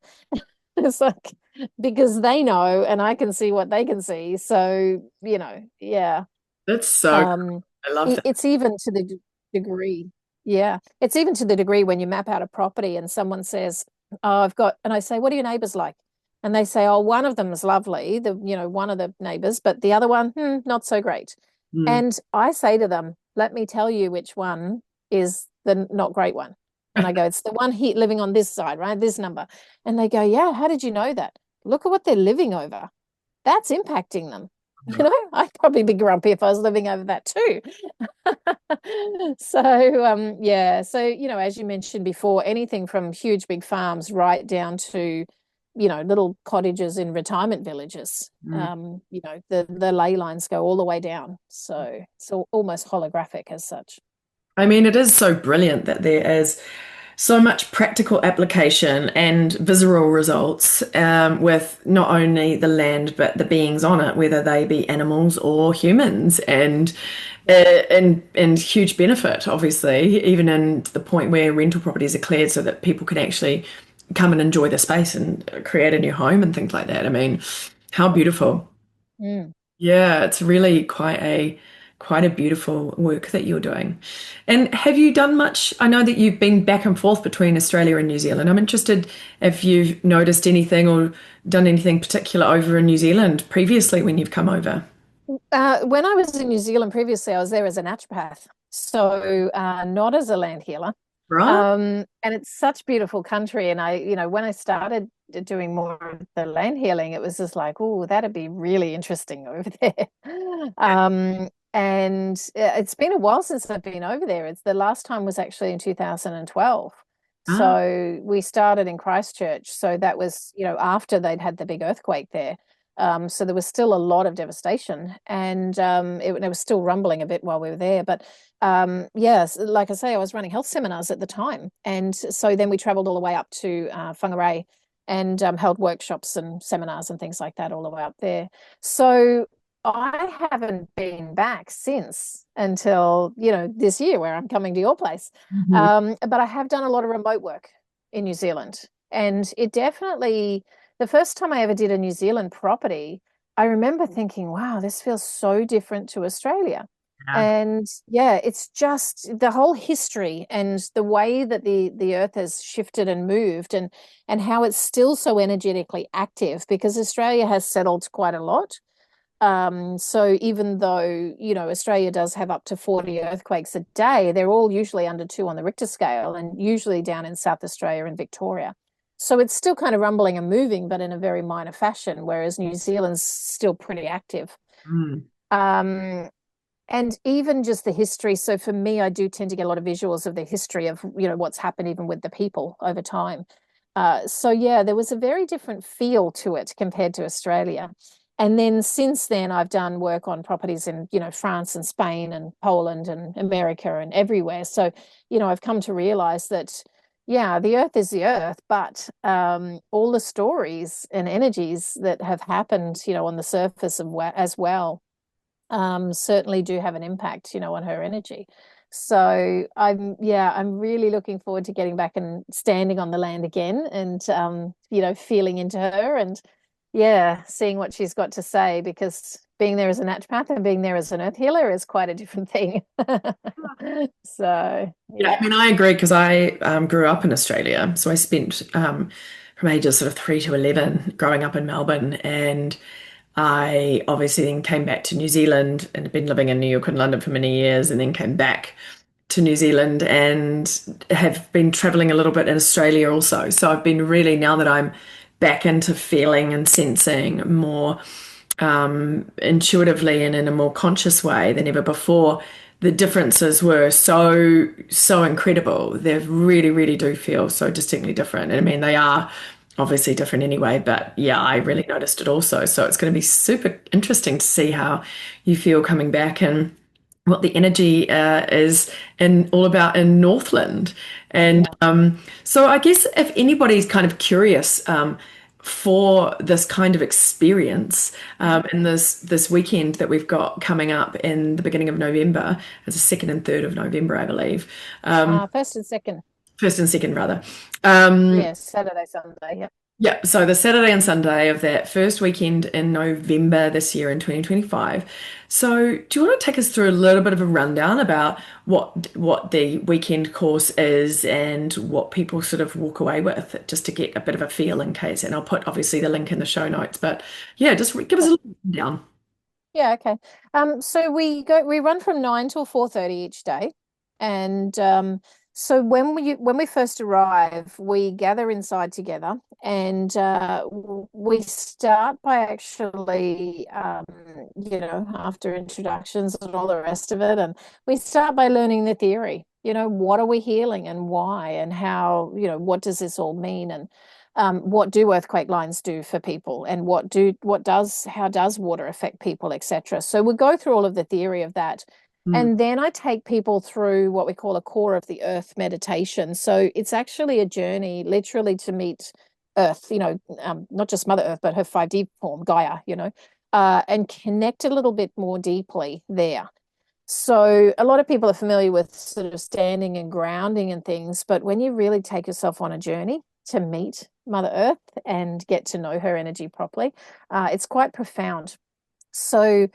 It's like because they know and I can see what they can see. So, yeah. That's so cool. Um, I love that. it's even to the degree, yeah, it's even to the degree when you map out a property and someone says, "Oh, and I say, "What are your neighbors like?" And they say, "Oh, one of them is lovely, one of the neighbors, but the other one, not so great." Mm. And I say to them, "Let me tell you which one is the not great one." And I go, "It's the one here living on this side, right? This number." And they go, "Yeah, how did you know that?" Look at what they're living over. That's impacting them. I'd probably be grumpy if I was living over that too. So, yeah. So, as you mentioned before, anything from huge big farms right down to, little cottages in retirement villages. Mm. The ley lines go all the way down. So it's almost holographic as such. I mean, it is so brilliant that there is so much practical application and visceral results with not only the land but the beings on it, whether they be animals or humans, and huge benefit, obviously, even in the point where rental properties are cleared so that people can actually come and enjoy the space and create a new home and things like that. I mean, how beautiful. Mm. Yeah, it's really quite a beautiful work that you're doing. And have you done much? I know that you've been back and forth between Australia and New Zealand. I'm interested if you've noticed anything or done anything particular over in New Zealand previously when you've come over. When I was in New Zealand previously, I was there as a naturopath, so not as a land healer. Right? And it's such beautiful country. And when I started doing more of the land healing, it was just like, oh, that'd be really interesting over there. And it's been a while since I've been over there. It's the last time was actually in 2012. Ah, So we started in Christchurch. So that was, after they'd had the big earthquake there. So there was still a lot of devastation, and it was still rumbling a bit while we were there. But yes, like I say, I was running health seminars at the time, and so then we travelled all the way up to Whangarei and held workshops and seminars and things like that all the way up there. So I haven't been back since until this year where I'm coming to your place. mhm. But I have done a lot of remote work in New Zealand, and it definitely the first time I ever did a New Zealand property, I remember thinking, wow, this feels so different to Australia. Yeah. And yeah, it's just the whole history and the way that the earth has shifted and moved and how it's still so energetically active because Australia has settled quite a lot. So even though, Australia does have up to 40 earthquakes a day, they're all usually under 2 on the Richter scale and usually down in South Australia and Victoria. So it's still kind of rumbling and moving, but in a very minor fashion, whereas New Zealand's still pretty active. Mm. Um, and even just the history. So for me, I do tend to get a lot of visuals of the history of, what's happened even with the people over time. So yeah, there was a very different feel to it compared to Australia. And then since then, I've done work on properties in, France and Spain and Poland and America and everywhere. So, I've come to realize that, yeah, the earth is the earth, but all the stories and energies that have happened, on the surface as well certainly do have an impact, on her energy. So I'm really looking forward to getting back and standing on the land again and, feeling into her and, yeah, seeing what she's got to say because being there as a naturopath and being there as an earth healer is quite a different thing. So, Yeah, I yeah. mean, I agree because I grew up in Australia. So I spent from ages sort of 3 to 11 growing up in Melbourne. And I obviously then came back to New Zealand and had been living in New York and London for many years and then came back to New Zealand and have been traveling a little bit in Australia also. So I've been really, now that I'm back into feeling and sensing more intuitively and in a more conscious way than ever before, the differences were so incredible. They really, really do feel so distinctly different. And I mean, they are obviously different anyway, but yeah, I really noticed it also. So it's going to be super interesting to see how you feel coming back and what the energy is in all about in Northland. And Yeah. so I guess if anybody's kind of curious for this kind of experience in this weekend that we've got coming up in the beginning of November, it's the 2nd and 3rd of November, I believe, First and second. first and second rather. Um, Yes, Saturday, Sunday. Yeah. Yeah, so the Saturday and Sunday of that first weekend in November this year in 2025. So, do you want to take us through a little bit of a rundown about what the weekend course is and what people sort of walk away with, just to get a bit of a feel in case? And I'll put obviously the link in the show notes, but yeah, just give us a little rundown. Yeah, okay. So we run from 9 till 4:30 each day. And so when we first arrive, we gather inside together, and we start by actually after introductions and all the rest of it, and we start by learning the theory. What are we healing and why, and how, what does this all mean? And what do earthquake lines do for people, and how does water affect people, etc. So we go through all of the theory of that. Mm, And then I take people through what we call a core of the earth meditation. So it's actually a journey literally to meet earth, not just Mother Earth, but her 5D form, Gaia, and connect a little bit more deeply there. So a lot of people are familiar with sort of standing and grounding and things, but when you really take yourself on a journey to meet Mother Earth and get to know her energy properly, it's quite profound. So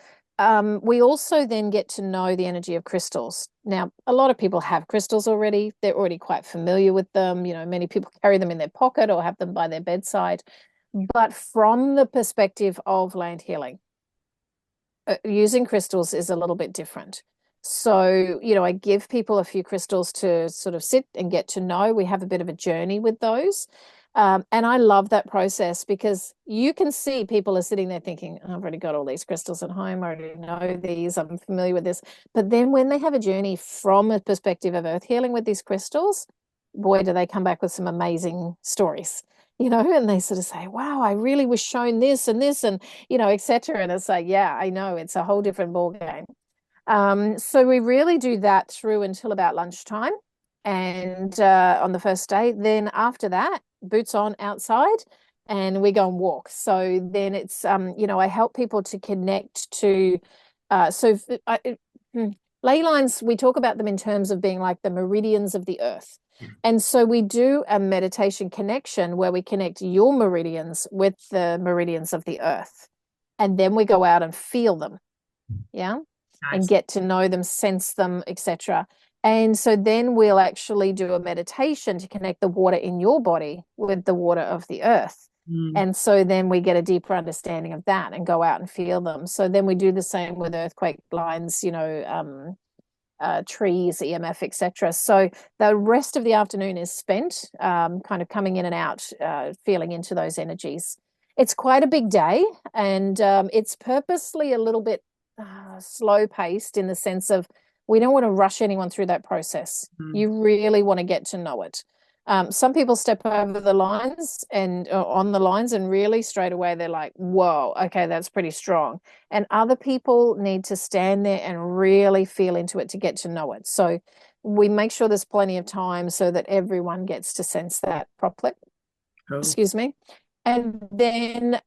we also then get to know the energy of crystals. Now, a lot of people have crystals already. They're already quite familiar with them. Many people carry them in their pocket or have them by their bedside. But from the perspective of land healing, using crystals is a little bit different. So, I give people a few crystals to sort of sit and get to know. We have a bit of a journey with those. And I love that process because you can see people are sitting there thinking, "Oh, I've already got all these crystals at home. I already know these. I'm familiar with this." But then when they have a journey from a perspective of earth healing with these crystals, boy, do they come back with some amazing stories. And they sort of say, "Wow, I really was shown this and this," and etc. And it's like, yeah, I know, it's a whole different ball game. So we really do that through until about lunchtime, and on the first day. Then after that, boots on outside, and we go and walk. So then it's I help people to connect to so ley lines. We talk about them in terms of being like the meridians of the earth. And so we do a meditation connection where we connect your meridians with the meridians of the earth. And then we go out and feel them. Yeah. And nice. get to know them, sense them, etc. And so then we'll actually do a meditation to connect the water in your body with the water of the earth. Mm, And so then we get a deeper understanding of that and go out and feel them. So then we do the same with earthquake lines, trees, EMF, etc. So the rest of the afternoon is spent kind of coming in and out, feeling into those energies. It's quite a big day, and it's purposely a little bit slow paced in the sense of we don't want to rush anyone through that process. mm. You really want to get to know it. Some people step over the lines and on the lines, and really straight away they're like, whoa, okay, that's pretty strong. And other people need to stand there and really feel into it to get to know it. So we make sure there's plenty of time so that everyone gets to sense that properly. Cool. Excuse me. And then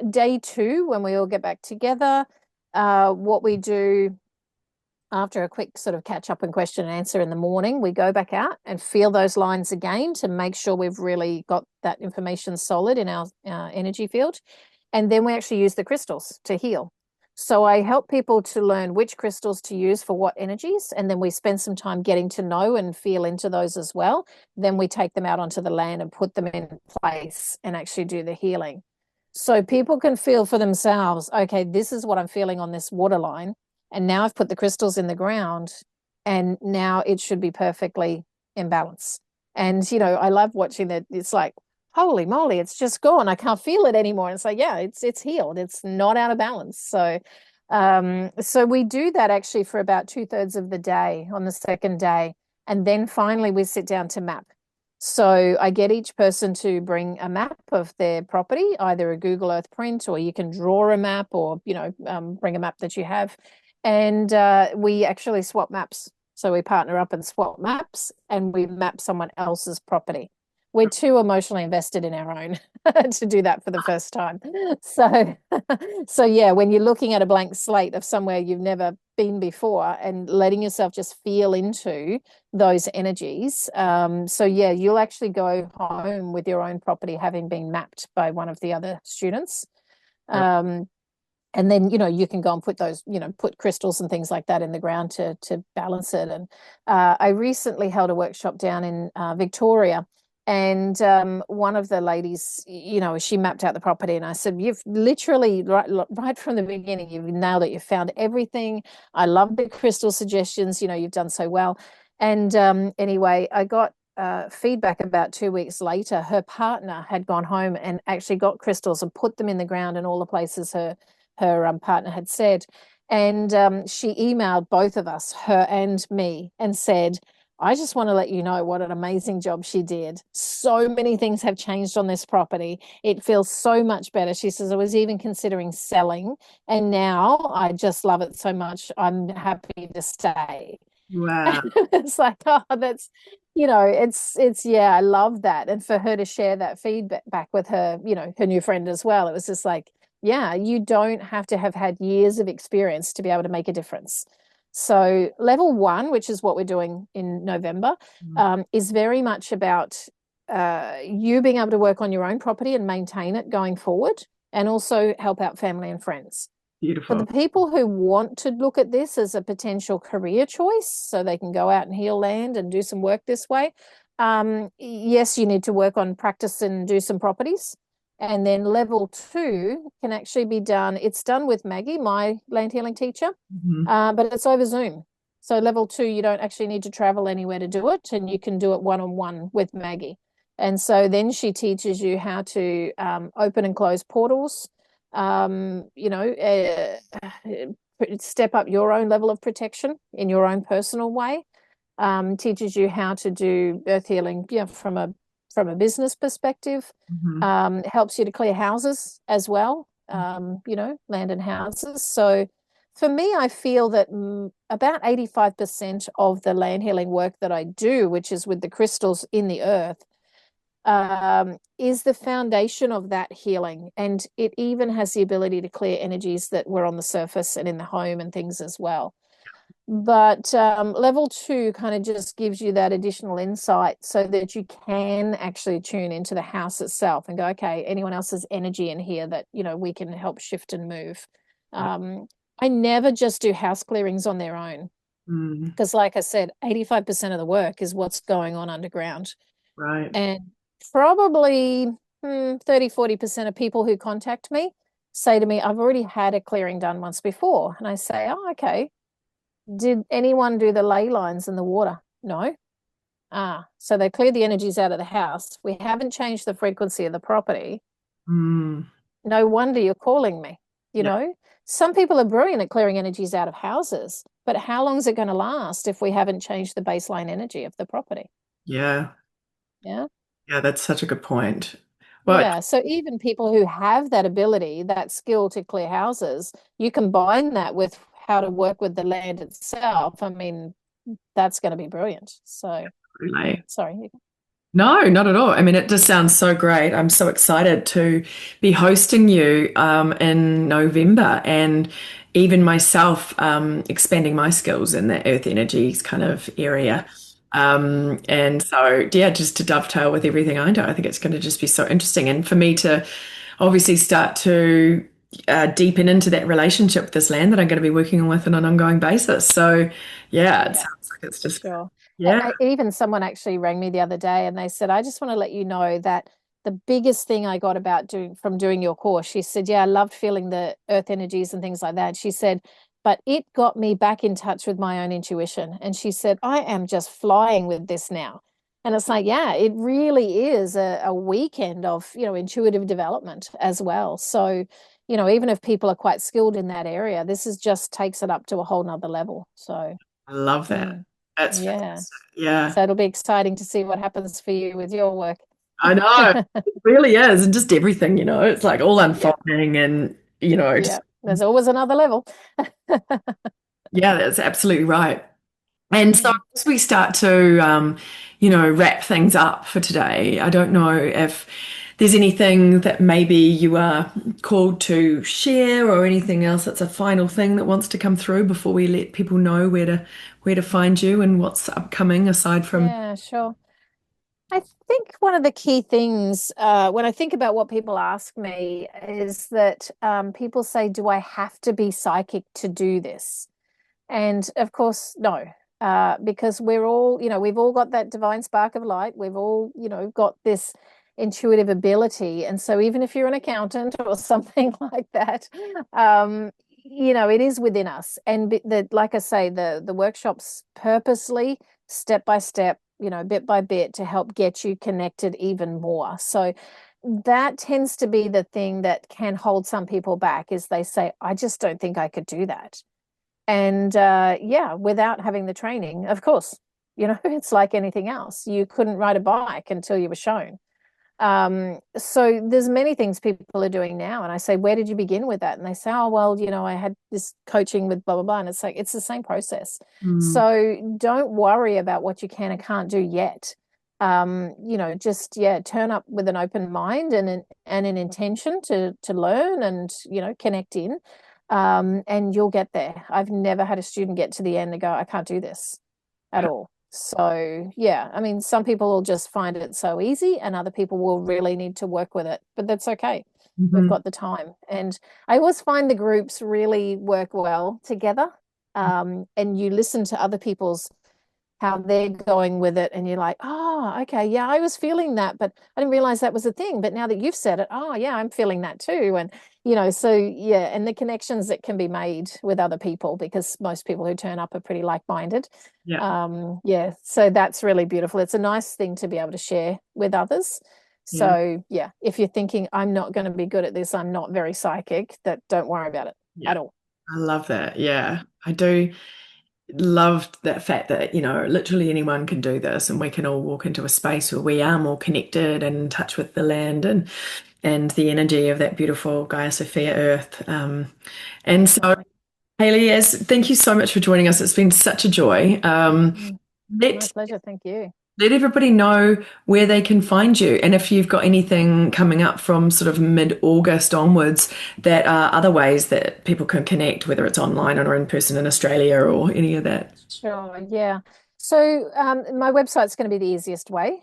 day two, when we all get back together, what we do after a quick sort of catch up and question and answer in the morning, we go back out and feel those lines again to make sure we've really got that information solid in our energy field. And then we actually use the crystals to heal. So I help people to learn which crystals to use for what energies, and then we spend some time getting to know and feel into those as well. Then we take them out onto the land and put them in place and actually do the healing. So people can feel for themselves, okay, this is what I'm feeling on this water line. And now I've put the crystals in the ground, and now it should be perfectly in balance. And, I love watching that. It's like, holy moly, it's just gone. I can't feel it anymore. And it's like, yeah, it's healed. It's not out of balance. So we do that actually for about 2/3 of the day on the second day. And then finally we sit down to map. So I get each person to bring a map of their property, either a Google Earth print, or you can draw a map, or, bring a map that you have. And we actually swap maps. So we partner up and swap maps, and we map someone else's property. we're too emotionally invested in our own to do that for the first time. So, so yeah, when you're looking at a blank slate of somewhere you've never been before and letting yourself just feel into those energies. So yeah, you'll actually go home with your own property having been mapped by one of the other students. And then, you can go and put those, put crystals and things like that in the ground to balance it. And I recently held a workshop down in Victoria. And one of the ladies, she mapped out the property, and I said, "You've literally right from the beginning, you've nailed it. You've found everything. I love the crystal suggestions. You've done so well." And anyway, I got feedback about 2 weeks later. Her partner had gone home and actually got crystals and put them in the ground in all the places her partner had said. And she emailed both of us, her and me, and said, "I just want to let you know what an amazing job she did. So many things have changed on this property. It feels so much better." She says, "I was even considering selling, and now I just love it so much. I'm happy to stay." Wow. It's like, oh, that's, yeah, I love that. And for her to share that feedback back with her, her new friend as well, it was just like, yeah, you don't have to have had years of experience to be able to make a difference. So level 1, which is what we're doing in November, is very much about you being able to work on your own property and maintain it going forward, and also help out family and friends. For Beautiful. the people who want to look at this as a potential career choice, so they can go out and heal land and do some work this way, yes, you need to work on practice and do some properties. And then level 2 can actually be done. It's done with Maggie, my land healing teacher, but it's over Zoom. So level 2, you don't actually need to travel anywhere to do it, and you can do it one-on-one with Maggie. And so then she teaches you how to open and close portals, step up your own level of protection in your own personal way, teaches you how to do earth healing, from a business perspective, helps you to clear houses as well, land and houses. So for me, I feel that about 85% of the land healing work that I do, which is with the crystals in the earth, is the foundation of that healing. And it even has the ability to clear energies that were on the surface and in the home and things as well. But level 2 kind of just gives you that additional insight so that you can actually tune into the house itself and go, okay, anyone else's energy in here that, we can help shift and move. I never just do house clearings on their own, because like I said, 85% of the work is what's going on underground. Right. And probably 30-40% of people who contact me say to me, "I've already had a clearing done once before." And I say, "Oh, okay. Did anyone do the ley lines in the water?" "No." So they cleared the energies out of the house. We haven't changed the frequency of the property. No wonder you're calling me. Some people are brilliant at clearing energies out of houses, but how long is it going to last if we haven't changed the baseline energy of the property? Yeah. Yeah. Yeah, that's such a good point. Well, Yeah, so even people who have that ability, that skill to clear houses, you combine that with how to work with the land itself. I mean, that's going to be brilliant. So, really. sorry. No, not at all. I mean, it just sounds so great. I'm so excited to be hosting you in November, and even myself expanding my skills in the earth energies kind of area. And so, yeah, just to dovetail with everything I do, I think it's going to just be so interesting. And for me to obviously start to deepen into that relationship with this land that I'm going to be working with on an ongoing basis. So, yeah, it sounds like it's just, Sure. yeah. Even someone actually rang me the other day and they said, "I just want to let you know that the biggest thing I got about doing your course," she said, "yeah, I loved feeling the earth energies and things like that." She said, "but it got me back in touch with my own intuition." And she said, "I am just flying with this now." And it's like, yeah, it really is a weekend of, intuitive development as well. So, even if people are quite skilled in that area, this is just takes it up to a whole nother level. So, I love that. That's yeah. fantastic. Yeah. So it'll be exciting to see what happens for you with your work. I know. It really is. And just everything, it's like all Yeah, unfolding and, just, yeah. There's always another level. yeah, that's absolutely right. And so Mm. as we start to, wrap things up for today, I don't know if there's anything that maybe you are called to share or anything else that's a final thing that wants to come through before we let people know where to find you and what's upcoming aside from. Yeah, sure. I think one of the key things when I think about what people ask me is that people say, do I have to be psychic to do this? And of course, no, because we're all, we've all got that divine spark of light. We've all, got this intuitive ability. And so even if you're an accountant or something like that, it is within us. And like I say, the workshops purposely, step by step, bit by bit to help get you connected even more. So that tends to be the thing that can hold some people back is they say, I just don't think I could do that. And yeah, without having the training, of course, it's like anything else. You couldn't ride a bike until you were shown. So there's many things people are doing now. And I say, where did you begin with that? And they say, oh, well, I had this coaching with blah, blah, blah. And it's like, it's the same process. Mm, So don't worry about what you can and can't do yet. Just, yeah, turn up with an open mind and an intention to learn and, connect in. And you'll get there. I've never had a student get to the end and go, I can't do this at all. So, yeah, I mean, some people will just find it so easy, and other people will really need to work with it, but that's okay. We've mhm. got the time. And I always find the groups really work well together. And you listen to other people's how they're going with it, and you're like, oh, okay, yeah, I was feeling that, but I didn't realize that was a thing. But now that you've said it, oh yeah, I'm feeling that too. And so yeah, and the connections that can be made with other people, because most people who turn up are pretty like-minded. Yeah. Yeah, so that's really beautiful. It's a nice thing to be able to share with others. Yeah. So yeah, if you're thinking I'm not going to be good at this, I'm not very psychic, that don't worry about it Yeah. at all. I love that. Yeah. I do love that fact that, literally anyone can do this and we can all walk into a space where we are more connected and in touch with the land and the energy of that beautiful Gaia Sophia Earth. And so, Definitely. Hayley, thank you so much for joining us. It's been such a joy. Mm. My Let pleasure. Thank you. let everybody know where they can find you, and if you've got anything coming up from sort of mid-August onwards that are other ways that people can connect, whether it's online or in person in Australia or any of that. Sure, yeah. So my website's going to be the easiest way,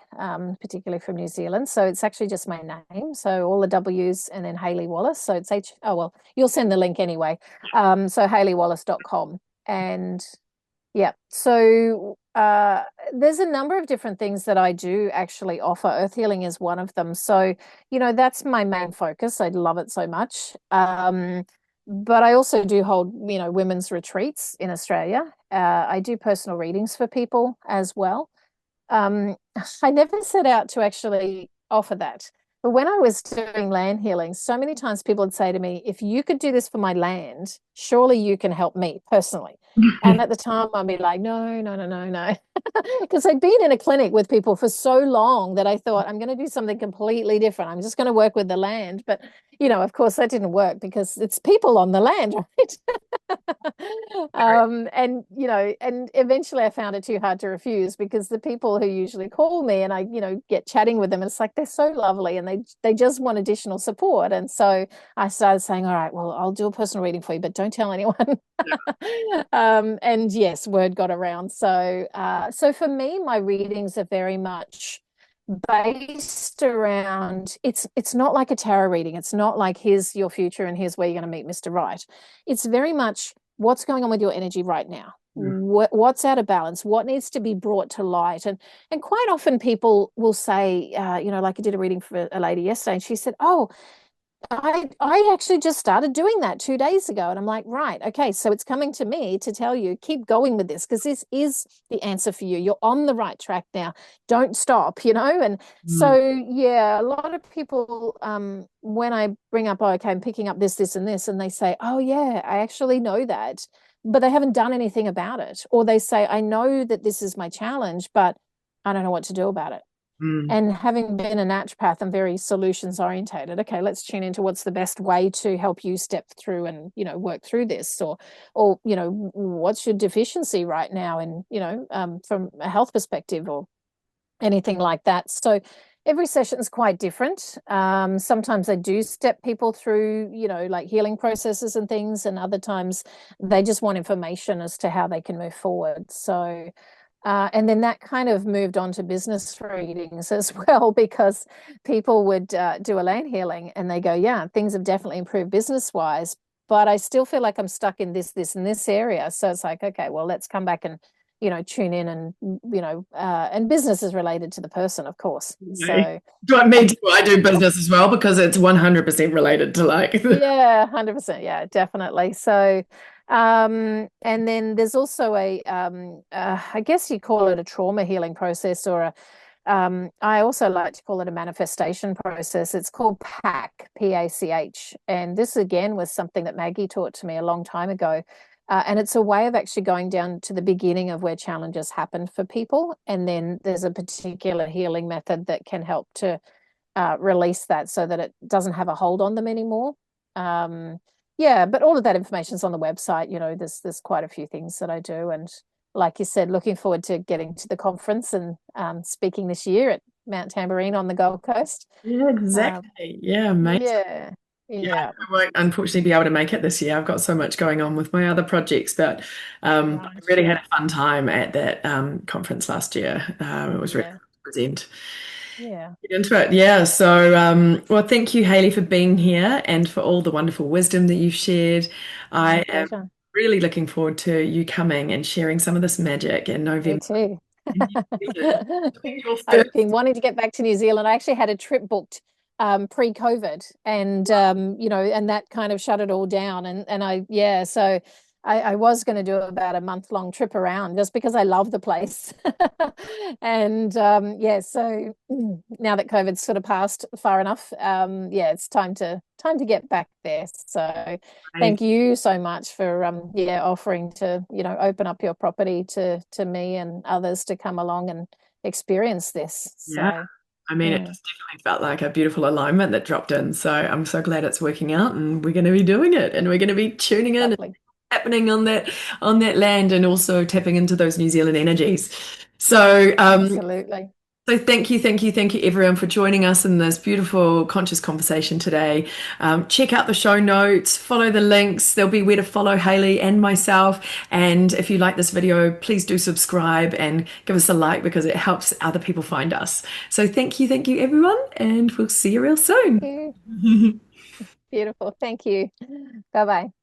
particularly from New Zealand. So it's actually just my name. So all the W's and then Hayley Wallace. So it's oh, well, you'll send the link anyway. So hayleywallace.com. And yeah, so there's a number of different things that I do actually offer. Earth healing is one of them. So, that's my main focus. I love it so much. But I also do hold, women's retreats in Australia. I do personal readings for people as well. Um, I never set out to actually offer that. But when I was doing land healing, so many times people would say to me, if you could do this for my land, surely you can help me personally. And at the time, I'd be like, no, no, no, no, no. Because I'd been in a clinic with people for so long that I thought, I'm going to do something completely different. I'm just going to work with the land. But, of course, that didn't work because it's people on the land, right? And and eventually I found it too hard to refuse, because the people who usually call me and I get chatting with them, and it's like they're so lovely and they just want additional support. And so I started saying, all right, well, I'll do a personal reading for you, but don't tell anyone. And yes, word got around. So for me, my readings are very much based around, it's not like a tarot reading. It's not like here's your future and here's where you're going to meet Mr. Right. It's very much what's going on with your energy right now. What's out of balance? What needs to be brought to light? And quite often people will say, like I did a reading for a lady yesterday, and she said, "Oh, I actually just started doing that 2 days ago." And I'm like, right, okay, so it's coming to me to tell you, keep going with this, because this is the answer for you. You're on the right track now. Don't stop, And so, Mm. yeah, a lot of people, when I bring up, oh, okay, I'm picking up this, this, and this, and they say, oh, yeah, I actually know that, but they haven't done anything about it. Or they say, I know that this is my challenge, but I don't know what to do about it. Mm. And having been a naturopath, I'm very solutions orientated. Okay, let's tune into what's the best way to help you step through and, work through this, or what's your deficiency right now, and from a health perspective or anything like that. So every session is quite different. Sometimes they do step people through, like healing processes and things, and other times they just want information as to how they can move forward. So and then that kind of moved on to business readings as well, because people would do a land healing and they go, yeah, things have definitely improved business wise, but I still feel like I'm stuck in this, and this area. So it's like, okay, well, let's come back and, tune in, and, and business is related to the person, of course. Okay. So, Me too. I do business as well because it's 100% related to like. yeah, 100%. Yeah, definitely. So, and then there's also I guess you call it a trauma healing process, or I also like to call it a manifestation process. It's called PAC, PACH. And this again was something that Maggie taught to me a long time ago. And it's a way of actually going down to the beginning of where challenges happened for people. And then there's a particular healing method that can help to release that so that it doesn't have a hold on them anymore. Yeah, but all of that information is on the website. There's quite a few things that I do, and like you said, looking forward to getting to the conference and speaking this year at Mount Tamborine on the Gold Coast. Yeah, Um, exactly. Yeah, amazing. yeah, Yeah, yeah, I won't unfortunately be able to make it this year. I've got so much going on with my other projects, but I right, really had a fun time at that conference last year. It was really yeah, fun to present. yeah. Get into it. Yeah. So, well, thank you, Hayley, for being here and for all the wonderful wisdom that you've shared. I My am pleasure. really looking forward to you coming and sharing some of this magic in Me November. too. in New Zealand. Doing your I've first. been wanting to get back to New Zealand. I actually had a trip booked pre-COVID, and and that kind of shut it all down. And so I was going to do about a month-long trip around just because I love the place. And so now that COVID's sort of passed far enough, it's time to get back there. So thank you so much for offering to open up your property to me and others to come along and experience this. Yeah. So I mean, it mm, just definitely felt like a beautiful alignment that dropped in. So I'm so glad it's working out and we're going to be doing it and we're going to be tuning in and lovely. happening on that land and also tapping into those New Zealand energies. So Absolutely. so thank you everyone for joining us in this beautiful conscious conversation today. Check out the show notes, follow the links. There'll be where to follow Hayley and myself. And if you like this video, please do subscribe and give us a like because it helps other people find us. So thank you everyone, and we'll see you real Thank soon. you. Beautiful. Thank you. Bye bye.